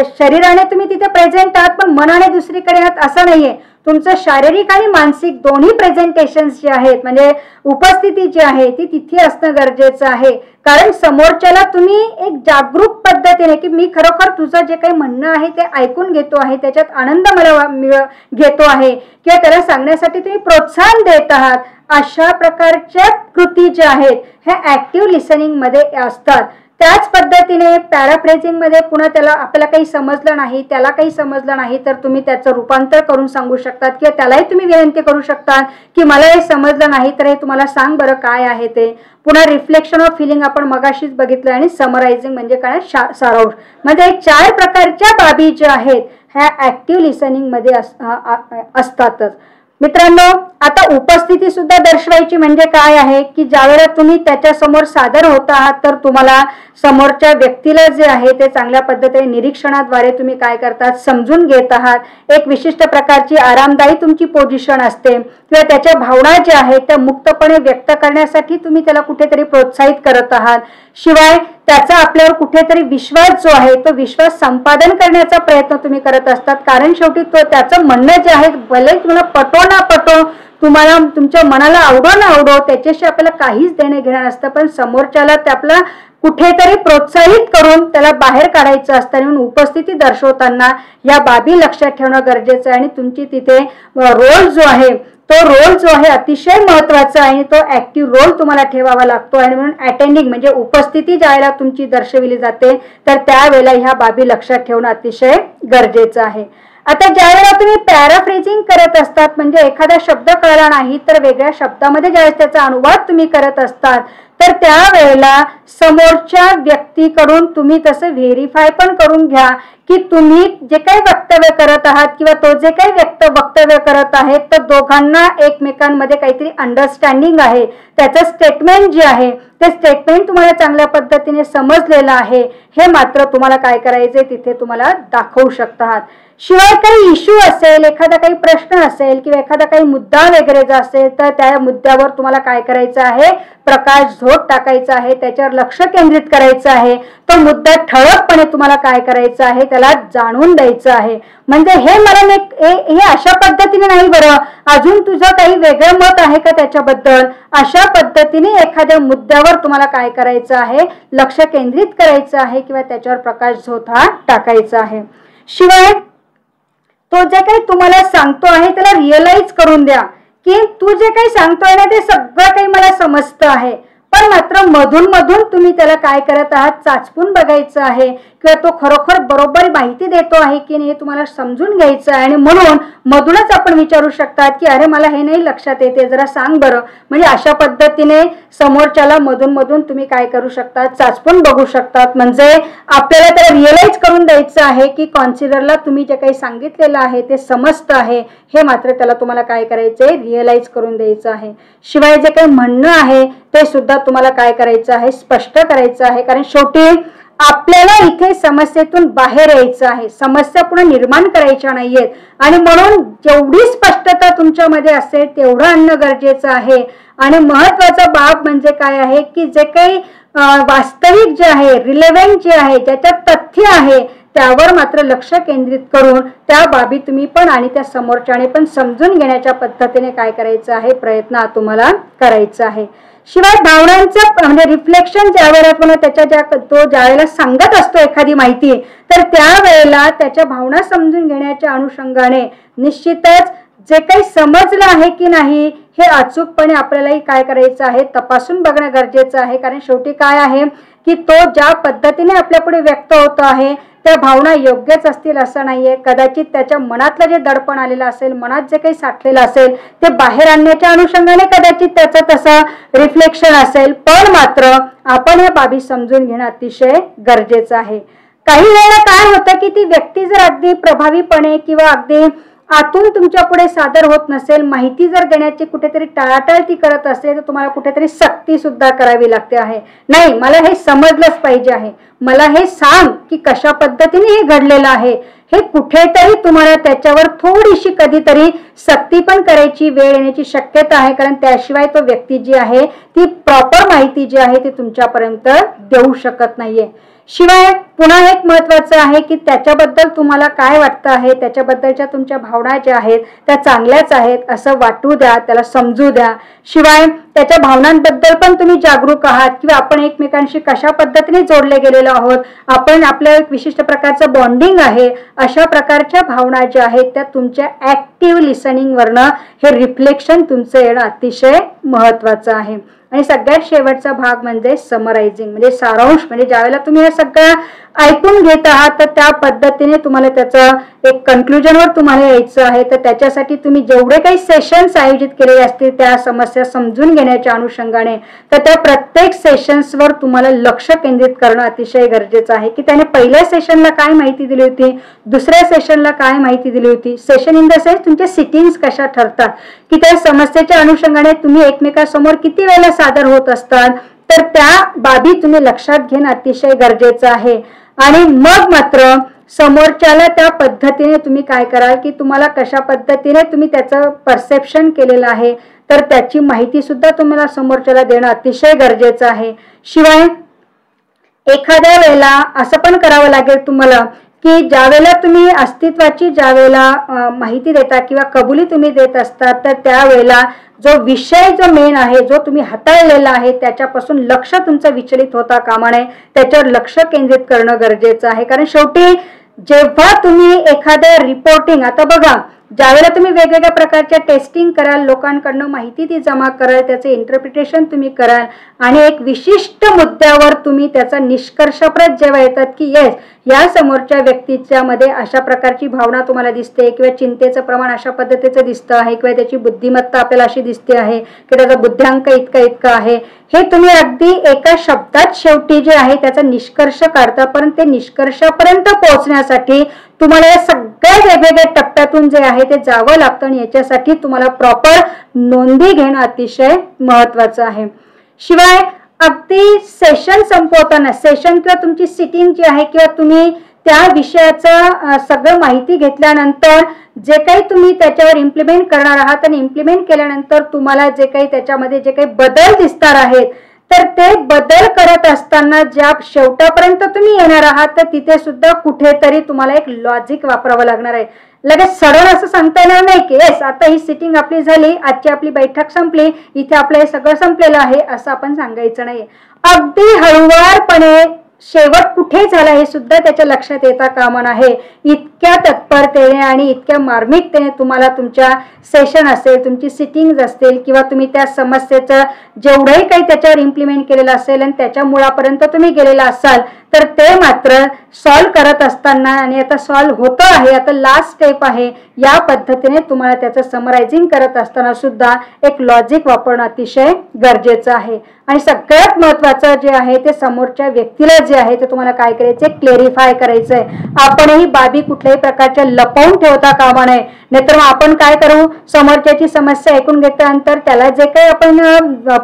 शरीराने तुम्ही तिथे प्रेझेंट आहात पण मनाने दुसरीकडे आहात असं नाहीये. तुमचं शारीरिक आणि मानसिक दोन्ही प्रेझेंटेशन जे आहेत म्हणजे उपस्थिती जी आहे ती तिथे असणं गरजेचं आहे, कारण समोरच्याला तुम्ही एक जागरूक पद्धतीने की मी खरोखर तुझं जे काही म्हणणं आहे ते ऐकून घेतो आहे, त्याच्यात आनंद मला घेतो आहे किंवा त्याला सांगण्यासाठी तुम्ही प्रोत्साहन देत आहात, अशा प्रकारच्या कृती ज्या आहेत ह्या ऍक्टिव्ह लिसनिंग मध्ये असतात. त्याच पद्धतीने पॅराफ्रेझिंग मध्ये पुन्हा त्याला आपल्याला काही समजलं नाही, त्याला काही समजलं नाही तर तुम्ही त्याचं रूपांतर करून सांगू शकतात किंवा त्यालाही तुम्ही विनंती करू शकता की मला हे समजलं नाही तर हे तुम्हाला सांग बरं काय आहे ते. पुन्हा रिफ्लेक्शन ऑफ फिलिंग आपण मगाशीच बघितलं आणि समरायझिंग म्हणजे काय सारांश. म्हणजे 4 प्रकारच्या बाबी ज्या आहेत ह्या ऍक्टिव्ह लिसनिंग मध्ये असतातच. मित्रांनो आता उपस्थिती सुद्धा दर्शवायची म्हणजे काय आहे की ज्यावेळेला तुम्ही त्याच्या समोर सादर होत आहात तर तुम्हाला समोरच्या व्यक्तीला जे आहे ते चांगल्या पद्धतीने निरीक्षणाद्वारे तुम्ही काय करतात समजून घेत आहात. एक विशिष्ट प्रकारची आरामदायी तुमची पोझिशन असते किंवा त्याच्या भावना ज्या आहेत त्या मुक्तपणे व्यक्त करण्यासाठी तुम्ही त्याला कुठेतरी प्रोत्साहित करत आहात. शिवाय त्याचा आपल्यावर कुठेतरी विश्वास जो आहे तो विश्वास संपादन करण्याचा प्रयत्न तुम्ही करत असतात, कारण शेवटी तो त्याचं म्हणणं जे आहे भले तुम्हाला पटो ना पटो, तुम्हाला तुमच्या मनाला आवडो ना आवडो त्याच्याशी आपल्याला काहीच देणं घेणं नसतं, पण समोरच्याला त्याला कुठेतरी प्रोत्साहित करून त्याला बाहेर काढायचं असतं. म्हणून उपस्थिती दर्शवताना या बाबी लक्षात ठेवणं गरजेचं आहे आणि तुमची तिथे रोल जो आहे तो रोल जो आहे अतिशय महत्वाचा आहे आणि तो ऍक्टिव्ह रोल तुम्हाला ठेवावा लागतो. आणि म्हणून अटेंडिंग म्हणजे उपस्थिती ज्यावेळेला तुमची दर्शविली जाते तर त्यावेळेला ह्या बाबी लक्षात ठेवणं अतिशय गरजेचं आहे. आता ज्यावेळेला तुम्ही पॅराफ्रेझिंग करत असतात म्हणजे एखादा शब्द कळला नाही तर वेगळ्या शब्दामध्ये ज्यावेळेस त्याचा अनुवाद तुम्ही करत असतात तर त्यावेळेला समोरच्या व्यक्तीकडून तुम्ही तसं व्हेरीफाय पण करून घ्या की तुम्ही जे काही वक्तव्य करत आहात किंवा तो जे काही वक्तव्य करत आहेत तर दोघांना एकमेकांमध्ये काहीतरी अंडरस्टँडिंग आहे, त्याचं स्टेटमेंट जे आहे ते स्टेटमेंट तुम्हाला चांगल्या पद्धतीने समजलेलं आहे हे मात्र तुम्हाला काय करायचंय तिथे तुम्हाला दाखवू शकतात. शिवाय काही इश्यू असेल, एखादा काही प्रश्न असेल किंवा एखादा काही मुद्दा वगैरे जर असेल तर त्या मुद्द्यावर तुम्हाला काय करायचं आहे प्रकाश झोत टाकायचा आहे, त्याच्यावर लक्ष केंद्रित करायचं आहे. तो मुद्दा ठळकपणे तुम्हाला काय करायचं आहे त्याला जाणून द्यायचं आहे. म्हणजे हे मला हे अशा पद्धतीने नाही बरं, अजून तुझं काही वेगळं मत आहे का त्याच्याबद्दल, अशा पद्धतीने एखाद्या मुद्द्यावर तुम्हाला काय करायचं आहे लक्ष केंद्रित करायचं आहे किंवा त्याच्यावर प्रकाश झोत हा टाकायचा आहे. शिवाय तो जे काही तुम्हाला सांगतो आहे त्याला रिअलाइज करून द्या की तू जे काही सांगतोय ना ते सगळं काही मला समजतं आहे, पण मात्र मधून मधून तुम्ही त्याला काय करत आहात, चाचपून बघायचं आहे किंवा तो खरोखर बरोबर माहिती देतो आहे की नाही हे तुम्हाला समजून घ्यायचं आहे. आणि म्हणून मधूनच आपण विचारू शकतात की अरे मला हे नाही लक्षात येते, जरा सांग बरं. म्हणजे अशा पद्धतीने समोरच्याला मधून मधून तुम्ही काय करू शकतात, चाचपून बघू शकतात. म्हणजे आपल्याला त्याला रिअलाइज करून द्यायचं आहे की कॉन्सिडरला तुम्ही जे काही सांगितलेलं आहे ते समजतं आहे, हे मात्र त्याला तुम्हाला काय करायचंय, रिअलाइज करून द्यायचं आहे. शिवाय जे काही म्हणणं आहे ते सुद्धा तुम्हाला काय करायचं आहे, स्पष्ट करायचं आहे. कारण शेवटी आपल्याला इथे समस्येतून बाहेर यायचं आहे, समस्या पुन्हा निर्माण करायच्या नाहीयेत. आणि म्हणून जेवढी स्पष्टता तुमच्यामध्ये असेल तेवढं आणणं गरजेचं आहे. आणि महत्वाचा बाब म्हणजे काय आहे की जे काही वास्तविक जे आहे, रिलेव्हंट जे आहे, ज्याच्यात तथ्य आहे त्यावर मात्र लक्ष केंद्रित करून त्या बाबी तुम्ही पण आणि त्या समोरच्याने पण समजून घेण्याच्या पद्धतीने काय करायचं आहे, प्रयत्न तुम्हाला करायचा आहे. शिवाय भावनांचं म्हणजे रिफ्लेक्शन ज्यावेळेला तो ज्यावेळेला सांगत असतो एखादी माहिती, तर त्यावेळेला त्याच्या भावना समजून घेण्याच्या अनुषंगाने निश्चितच जे काही समजलं आहे की नाही हे अचूकपणे आपल्यालाही काय करायचं आहे, तपासून बघणं गरजेचं आहे. कारण शेवटी काय आहे की तो ज्या पद्धतीने आपल्या पुढे व्यक्त होतो आहे त्या भावना योग्यच असतील असं नाहीये. कदाचित त्याच्या मनातलं जे दडपण आलेलं असेल, मनात जे काही साठलेलं असेल ते बाहेर आणण्याच्या अनुषंगाने कदाचित त्याचं तसं रिफ्लेक्शन असेल. पण मात्र आपण या बाबी समजून घेणं अतिशय गरजेचं आहे. काही वेळा काय होतं की ती व्यक्ती जर अगदी प्रभावीपणे किंवा अगदी आतून तुमच्या पुढे सादर होत नसेल, माहिती जर देण्याची कुठेतरी टाळाटाळ ती करत असेल, तर तुम्हाला कुठेतरी सक्ती सुद्धा करावी लागते आहे. नाही, मला हे समजलंच पाहिजे आहे, मला हे सांग की कशा पद्धतीने हे घडलेलं आहे. हे कुठेतरी तुम्हाला त्याच्यावर थोडीशी कधीतरी सक्ती पण करायची वेळ येण्याची शक्यता आहे. कारण त्याशिवाय तो व्यक्ती जी आहे ती प्रॉपर माहिती जी आहे ती तुमच्यापर्यंत देऊ शकत नाहीये. शिवाय पुन्हा एक महत्वाचं आहे की त्याच्याबद्दल तुम्हाला काय वाटतं आहे, त्याच्याबद्दलच्या तुमच्या भावना ज्या आहेत त्या चांगल्याच आहेत असं वाटू द्या, त्याला समजू द्या. शिवाय त्याच्या भावनांबद्दल पण तुम्ही जागरूक आहात किंवा आपण एकमेकांशी कशा पद्धतीने जोडले गेलेलो आहोत, आपण आपल्या एक विशिष्ट प्रकारचं बॉन्डिंग आहे, अशा प्रकारच्या भावना ज्या आहेत त्या तुमच्या ऍक्टिव्ह लिसनिंग वरनं हे रिफ्लेक्शन तुमचं येणं अतिशय महत्वाचं आहे. आणि सगळ्यात शेवटचा भाग म्हणजे समरायझिंग, म्हणजे सारांश. म्हणजे ज्यावेळेला तुम्ही हे सगळं ऐकून घेत आहात तर त्या पद्धतीने तुम्हाला त्याचं एक कन्क्लुजनवर तुम्हाला यायचं आहे. तर त्याच्यासाठी तुम्ही जेवढे काही सेशन्स आयोजित केलेले असतील त्या समस्या समजून घेण्याच्या अनुषंगाने, तर त्या प्रत्येक सेशन्सवर तुम्हाला लक्ष केंद्रित करणं अतिशय गरजेचं आहे की त्याने पहिल्या सेशनला काय माहिती दिली होती, दुसऱ्या सेशनला काय माहिती दिली होती. सेशन इन द सेन्स तुमचे सिटिंग्स कशा ठरतात की त्या समस्येच्या अनुषंगाने तुम्ही एकमेकांसमोर किती वेळेला सादर होत असतात, तर त्या बाबी तुम्ही लक्षात घेणं अतिशय गरजेचं आहे. आणि मग मात्र समोरच्याला त्या पद्धतीने तुम्ही काय कराल की तुम्हाला कशा पद्धतीने तुम्ही त्याचं परसेप्शन केलेलं आहे तर त्याची माहिती सुद्धा तुम्हाला समोरच्याला देणं अतिशय गरजेचं आहे. शिवाय एखाद्या वेळेला असं पण करावं लागेल तुम्हाला की ज्यावेळेला तुम्ही अस्तित्वाची ज्यावेळेला माहिती देता किंवा कबुली तुम्ही देत असतात, तर त्यावेळेला जो विषय जो मेन आहे, जो तुम्ही हाताळलेला आहे त्याच्यापासून लक्ष तुमचं विचलित होता कामा नये, त्याच्यावर लक्ष केंद्रित करणं गरजेचं आहे. कारण शेवटी जेव्हा तुम्ही एखाद्या रिपोर्टिंग, आता बघा ज्यावेळेला तुम्ही वेगवेगळ्या प्रकारच्या टेस्टिंग कराल, लोकांकडनं माहिती ती जमा कराल, त्याचे इंटरप्रिटेशन तुम्ही कराल आणि एक विशिष्ट मुद्द्यावर तुम्ही त्याचा निष्कर्षप्रत जेव्हा येतात की येस या समोरच्या व्यक्तीच्या मध्ये अशा प्रकारची भावना तुम्हाला दिसते किंवा चिंतेचं प्रमाण अशा पद्धतीचं दिसतं आहे किंवा त्याची बुद्धिमत्ता आपल्याला अशी दिसते आहे की त्याचा बुद्ध्यांक इतका आहे, हे तुम्ही अगदी एका शब्दात शेवटी जे आहे त्याचा निष्कर्ष काढता. पण ते निष्कर्षापर्यंत पोहोचण्यासाठी तुम्हाला या सगळ्या वेगवेगळ्या टप्प्यातून जे आहे ते जावं लागतं आणि याच्यासाठी तुम्हाला प्रॉपर नोंदी घेणं अतिशय महत्वाचं आहे. शिवाय अगदी सेशन संपवताना, सेशन किंवा तुमची सिटिंग जी आहे किंवा तुम्ही त्या विषयाचा सगळं माहिती घेतल्यानंतर जे काही तुम्ही त्याच्यावर इम्प्लिमेंट करणार आहात आणि इम्प्लिमेंट केल्यानंतर तुम्हाला जे काही त्याच्यामध्ये जे काही बदल दिसणार आहेत, तर ते बदल करत असताना ज्या शेवटापर्यंत तुम्ही येणार आहात तर तिथे सुद्धा कुठेतरी तुम्हाला एक लॉजिक वापरावं लागणार आहे. लगेच सडन असं सांगता येणार नाही की येस आता ही सिटिंग आपली झाली, आजची आपली बैठक संपली, इथे आपलं हे सगळं संपलेलं आहे असं आपण सांगायचं नाही. अगदी हळूवारपणे शेवट कुठे झाला हे सुद्धा त्याच्या लक्षात येता कामा नये इतक्या तत्परतेने आणि इतक्या मार्मिकतेने तुम्हाला तुमच्या सेशन असेल, तुमची सिटिंग्ज असतील किंवा तुम्ही त्या समस्येचं जेवढंही काही त्याच्यावर इम्प्लिमेंट केलेलं असेल आणि त्याच्या मुळापर्यंत तुम्ही गेलेला असाल, तर ते मात्र सॉल्व्ह करत असताना आणि आता सॉल्व्ह होतं आहे, आता लास्ट स्टेप आहे, या पद्धतीने तुम्हाला त्याचं समरायझिंग करत असताना सुद्धा एक लॉजिक वापरणं अतिशय गरजेचं आहे. आणि सगळ्यात महत्त्वाचं जे आहे ते समोरच्या व्यक्तीला जे आहे ते तुम्हाला काय करायचंय, क्लेरिफाय करायचंय. आपणही बाबी कुठल्याही प्रकारच्या लपवून ठेवता कामा नये. नाहीतर मग आपण काय करू, समोरच्याची समस्या ऐकून घेतल्यानंतर त्याला जे काही आपण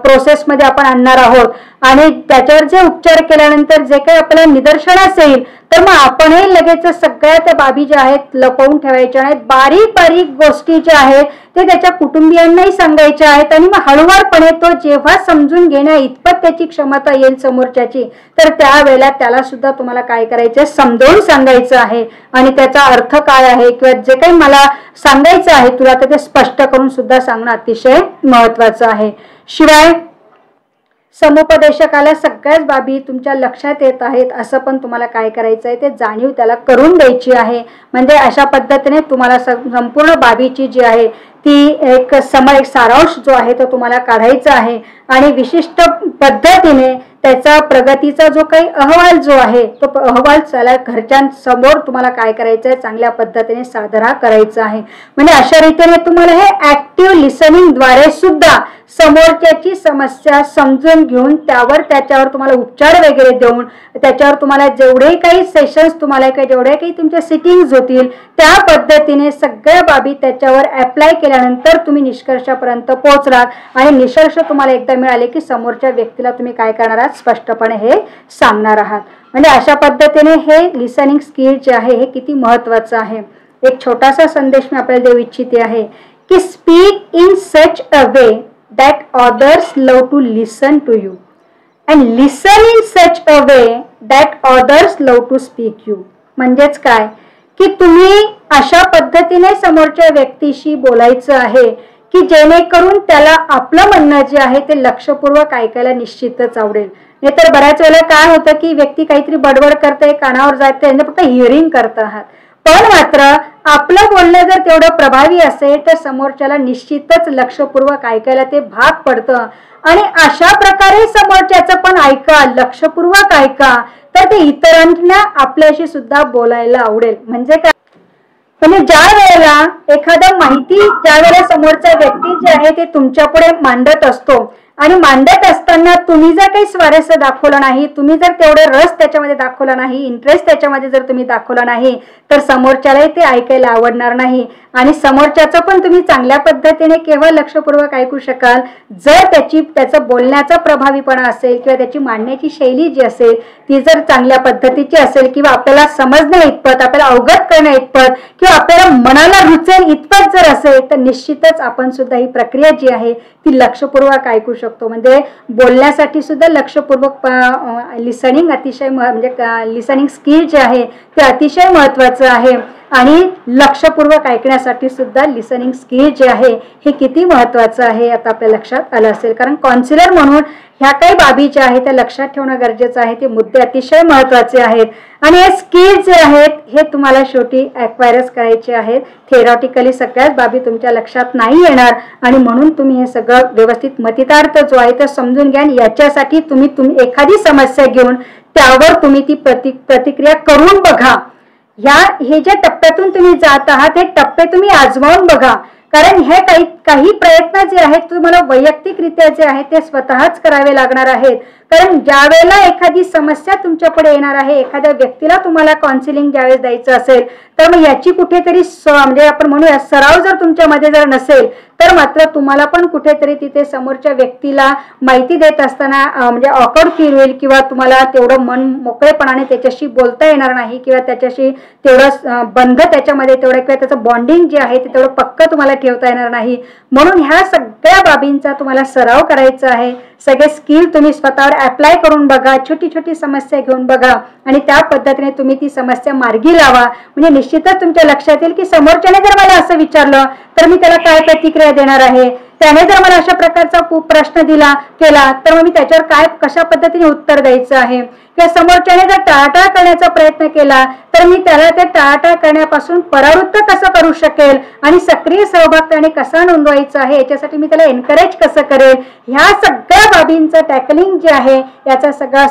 प्रोसेसमध्ये आपण आणणार आहोत आणि त्याच्यावर जे उपचार केल्यानंतर जे काही आपल्याला निदर्शनास येईल, तर मग आपणही लगेच सगळ्या त्या बाबी ज्या आहेत लपवून ठेवायच्या नाहीत. बारीक बारीक गोष्टी ज्या आहेत ते त्याच्या कुटुंबियांनाही सांगायच्या आहेत आणि मग हळूवारपणे तो जेव्हा समजून घेण्या इतपत त्याची क्षमता येईल समोरच्याची, तर त्यावेळेला त्याला सुद्धा तुम्हाला काय करायचं, समजावून सांगायचं आहे आणि त्याचा अर्थ काय आहे किंवा जे काही मला सांगायचं आहे तुला, तर ते स्पष्ट करून सुद्धा सांगणं अतिशय महत्वाचं आहे. शिवाय समुपदेशकाला सगळ्याच बाबी तुमच्या लक्षात येत आहेत असं पण तुम्हाला काय करायचं आहे, ते जाणीव त्याला करून द्यायची आहे. म्हणजे अशा पद्धतीने तुम्हाला संपूर्ण बाबीची जी आहे ती एक सारांश जो आहे तो तुम्हाला काढायचा आहे आणि विशिष्ट पद्धतीने त्याचा प्रगतीचा जो काही अहवाल जो आहे तो अहवाल त्याला घरच्यांसमोर तुम्हाला काय करायचं आहे, चांगल्या पद्धतीने सादर करायचा आहे. म्हणजे अशा रीतीने तुम्हाला हे ऍक्टिव्ह लिसनिंगद्वारे सुद्धा समोरच्याची समस्या समजून घेऊन त्याच्यावर तुम्हाला उपचार वगैरे देऊन त्याच्यावर तुम्हाला जेवढे काही सेशन्स तुम्हाला जेवढे काही तुमच्या सिटिंग्स होतील त्या पद्धतीने सगळ्या बाबी त्याच्यावर अप्लाय केल्यानंतर तुम्ही निष्कर्षापर्यंत पोहोचणार आणि निष्कर्ष तुम्हाला एकदा मिळाले की समोरच्या व्यक्तीला तुम्ही काय करणार आहात, स्पष्टपणे हे सांगणार आहात. म्हणजे अशा पद्धतीने हे लिसनिंग स्किल जे आहे हे किती महत्त्वाचं आहे. एक छोटासा संदेश मी आपल्याला देऊ इच्छिते आहे की speak in such a way that others love to listen to you and listen in such a way that others love to speak you. म्हणजेच काय की तुम्ही अशा पद्धतीने समोरच्या व्यक्तीशी बोलायचं आहे की जेणेकरून त्याला आपलं म्हणणं जे आहे ते लक्षपूर्वक ऐकायला निश्चितच आवडेल. नाहीतर बऱ्याच वेळेला काय होतं की व्यक्ती काहीतरी बडबड करते, कानावर जाते, फक्त हिअरिंग करत आहात. पण मात्र आपलं बोलणं जर तेवढं प्रभावी असेल तर समोरच्याला निश्चितच लक्षपूर्वक ऐकायला ते भाग पडतं आणि अशा प्रकारे समोरच्याचं पण ऐका, लक्षपूर्वक ऐका, तर ते इतरांना आपल्याशी सुद्धा बोलायला आवडेल. म्हणजे काय, म्हणजे ज्या वेळेला एखादा माहिती ज्या वेळेला समोरचा व्यक्ती जे आहे ते तुमच्या पुढे मांडत असतो आणि मांडत असताना तुम्ही जर काही स्वारस्य दाखवलं नाही, तुम्ही जर तेवढे रस त्याच्यामध्ये दाखवला नाही, इंटरेस्ट त्याच्यामध्ये जर तुम्ही दाखवला नाही, तर समोरच्यालाही ते ऐकायला आवडणार नाही आणि समोरच्याचं पण तुम्ही चांगल्या पद्धतीने केव्हा लक्षपूर्वक ऐकू शकाल जर त्याचं बोलण्याचा प्रभावीपणा असेल किंवा त्याची मांडण्याची शैली जी असेल ती जर चांगल्या पद्धतीची असेल किंवा आपल्याला समजण्या इतपत, आपल्याला अवगत करण्या इतपत किंवा आपल्याला मनाला रुचेल इतपत जर असेल तर निश्चितच आपण सुद्धा ही प्रक्रिया जी आहे ती लक्षपूर्वक ऐकू शकतो. म्हणजे बोलण्यासाठी सुद्धा लक्षपूर्वक लिसनिंग अतिशय म्हणजे लिसनिंग स्किल जे आहे ते अतिशय महत्त्वाचं आहे आणि लक्षपूर्वक ऐकण्यासाठी सुद्धा लिसनिंग स्किल जे आहे हे किती महत्त्वाचं आहे आता आपल्या लक्षात आलं असेल. कारण काउन्सिलर म्हणून ह्या काही बाबी ज्या आहेत त्या लक्षात ठेवणं गरजेचं आहे. ते मुद्दे अतिशय महत्त्वाचे आहेत आणि हे स्किल जे आहेत हे तुम्हाला शेवटी ॲक्वायरच करायचे आहेत. थेरॉटिकली सगळ्याच बाबी तुमच्या लक्षात नाही येणार आणि म्हणून तुम्ही हे सगळं व्यवस्थित मतितार्थ जो आहे तो समजून घ्या आणि याच्यासाठी तुम्ही एखादी समस्या घेऊन त्यावर तुम्ही ती प्रतिक्रिया करून बघा. हे ज्या टप्प्यातून तुम्ही जात आहात हे टप्पे तुम्ही आजमावून बघा. कारण हे काही प्रयत्न जे आहेत तुम्हाला वैयक्तिकरित्या जे आहेत ते स्वतःच करावे लागणार आहेत. कारण ज्यावेळेला एखादी समस्या तुमच्या पुढे येणार आहे, एखाद्या व्यक्तीला तुम्हाला काउन्सिलिंग ज्यावेळेस द्यायचं असेल तर मग याची कुठेतरी म्हणजे आपण म्हणूया सराव जर तुमच्यामध्ये जर नसेल तर मात्र तुम्हाला पण कुठेतरी तिथे समोरच्या व्यक्तीला माहिती देत असताना म्हणजे ऑकवर्ड फील होईल किंवा तुम्हाला तेवढं मन मोकळेपणाने त्याच्याशी बोलता येणार नाही किंवा त्याच्याशी तेवढं बंध त्याच्यामध्ये तेवढं किंवा त्याचं बॉन्डिंग जे आहे ते तेवढं पक्क तुम्हाला ठेवता येणार नाही. म्हणून ह्या सगळ्या बाबींचा तुम्हाला सराव करायचा आहे. सगळे स्किल तुम्ही स्वतःवर अप्लाय करून बघा, छोटी छोटी समस्या घेऊन बघा आणि त्या पद्धतीने तुम्ही ती समस्या मार्गी लावा. म्हणजे निश्चितच तुमच्या लक्षात येईल की समोरच्याने जर मला असं विचारलं तर मी त्याला काय प्रतिक्रिया देणार आहे, त्याने जर मला अशा प्रकारचा प्रश्न केला तर मग मी त्याच्यावर कशा पद्धतीने उत्तर द्यायचं आहे. किंवा समोरच्याने जर टाळाटाळ करण्याचा प्रयत्न केला तर मी त्याला ते टाळाटाळ करण्यापासून परावृत्त कसं करू शकेल आणि सक्रिय सहभाग त्याने कसा नोंदवायचा आहे याच्यासाठी मी त्याला एनकरेज कसं करेल, ह्या सगळ्या बाबींचं टॅकलिंग जे आहे याचा सगळा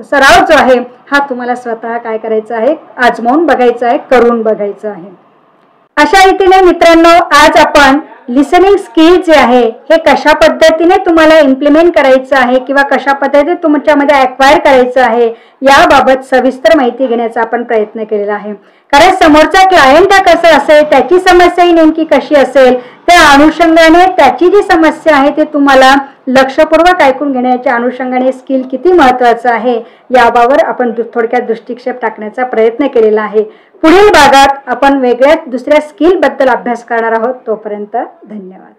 सराव जो आहे हा तुम्हाला स्वतः काय करायचा आहे, आजमावून बघायचा आहे, करून बघायचं आहे. अशा रीतीने मित्रांनो आज आपण लिसनिंग स्किल जे आहे हे कशा पद्धतीने तुम्हाला इम्प्लिमेंट करायचं आहे किंवा कशा पद्धतीने तुमच्यामध्ये ॲक्वायर करायचं आहे याबाबत सविस्तर माहिती घेण्याचा आपण प्रयत्न केलेला आहे. कारण समोरचा क्लायंट कसा असेल, त्याची समस्या ही नेमकी कशी असेल, त्या अनुषंगाने त्याची जी समस्या आहे ते तुम्हाला लक्षपूर्वक ऐकून घेण्याच्या अनुषंगाने स्किल किती महत्त्वाचं आहे याबाबत आपण थोडक्यात दृष्टिक्षेप टाकण्याचा प्रयत्न केलेला आहे. पुढील भागात आपण वेगळ्या दुसऱ्या स्किल बद्दल अभ्यास करणार आहोत. तोपर्यंत धन्यवाद.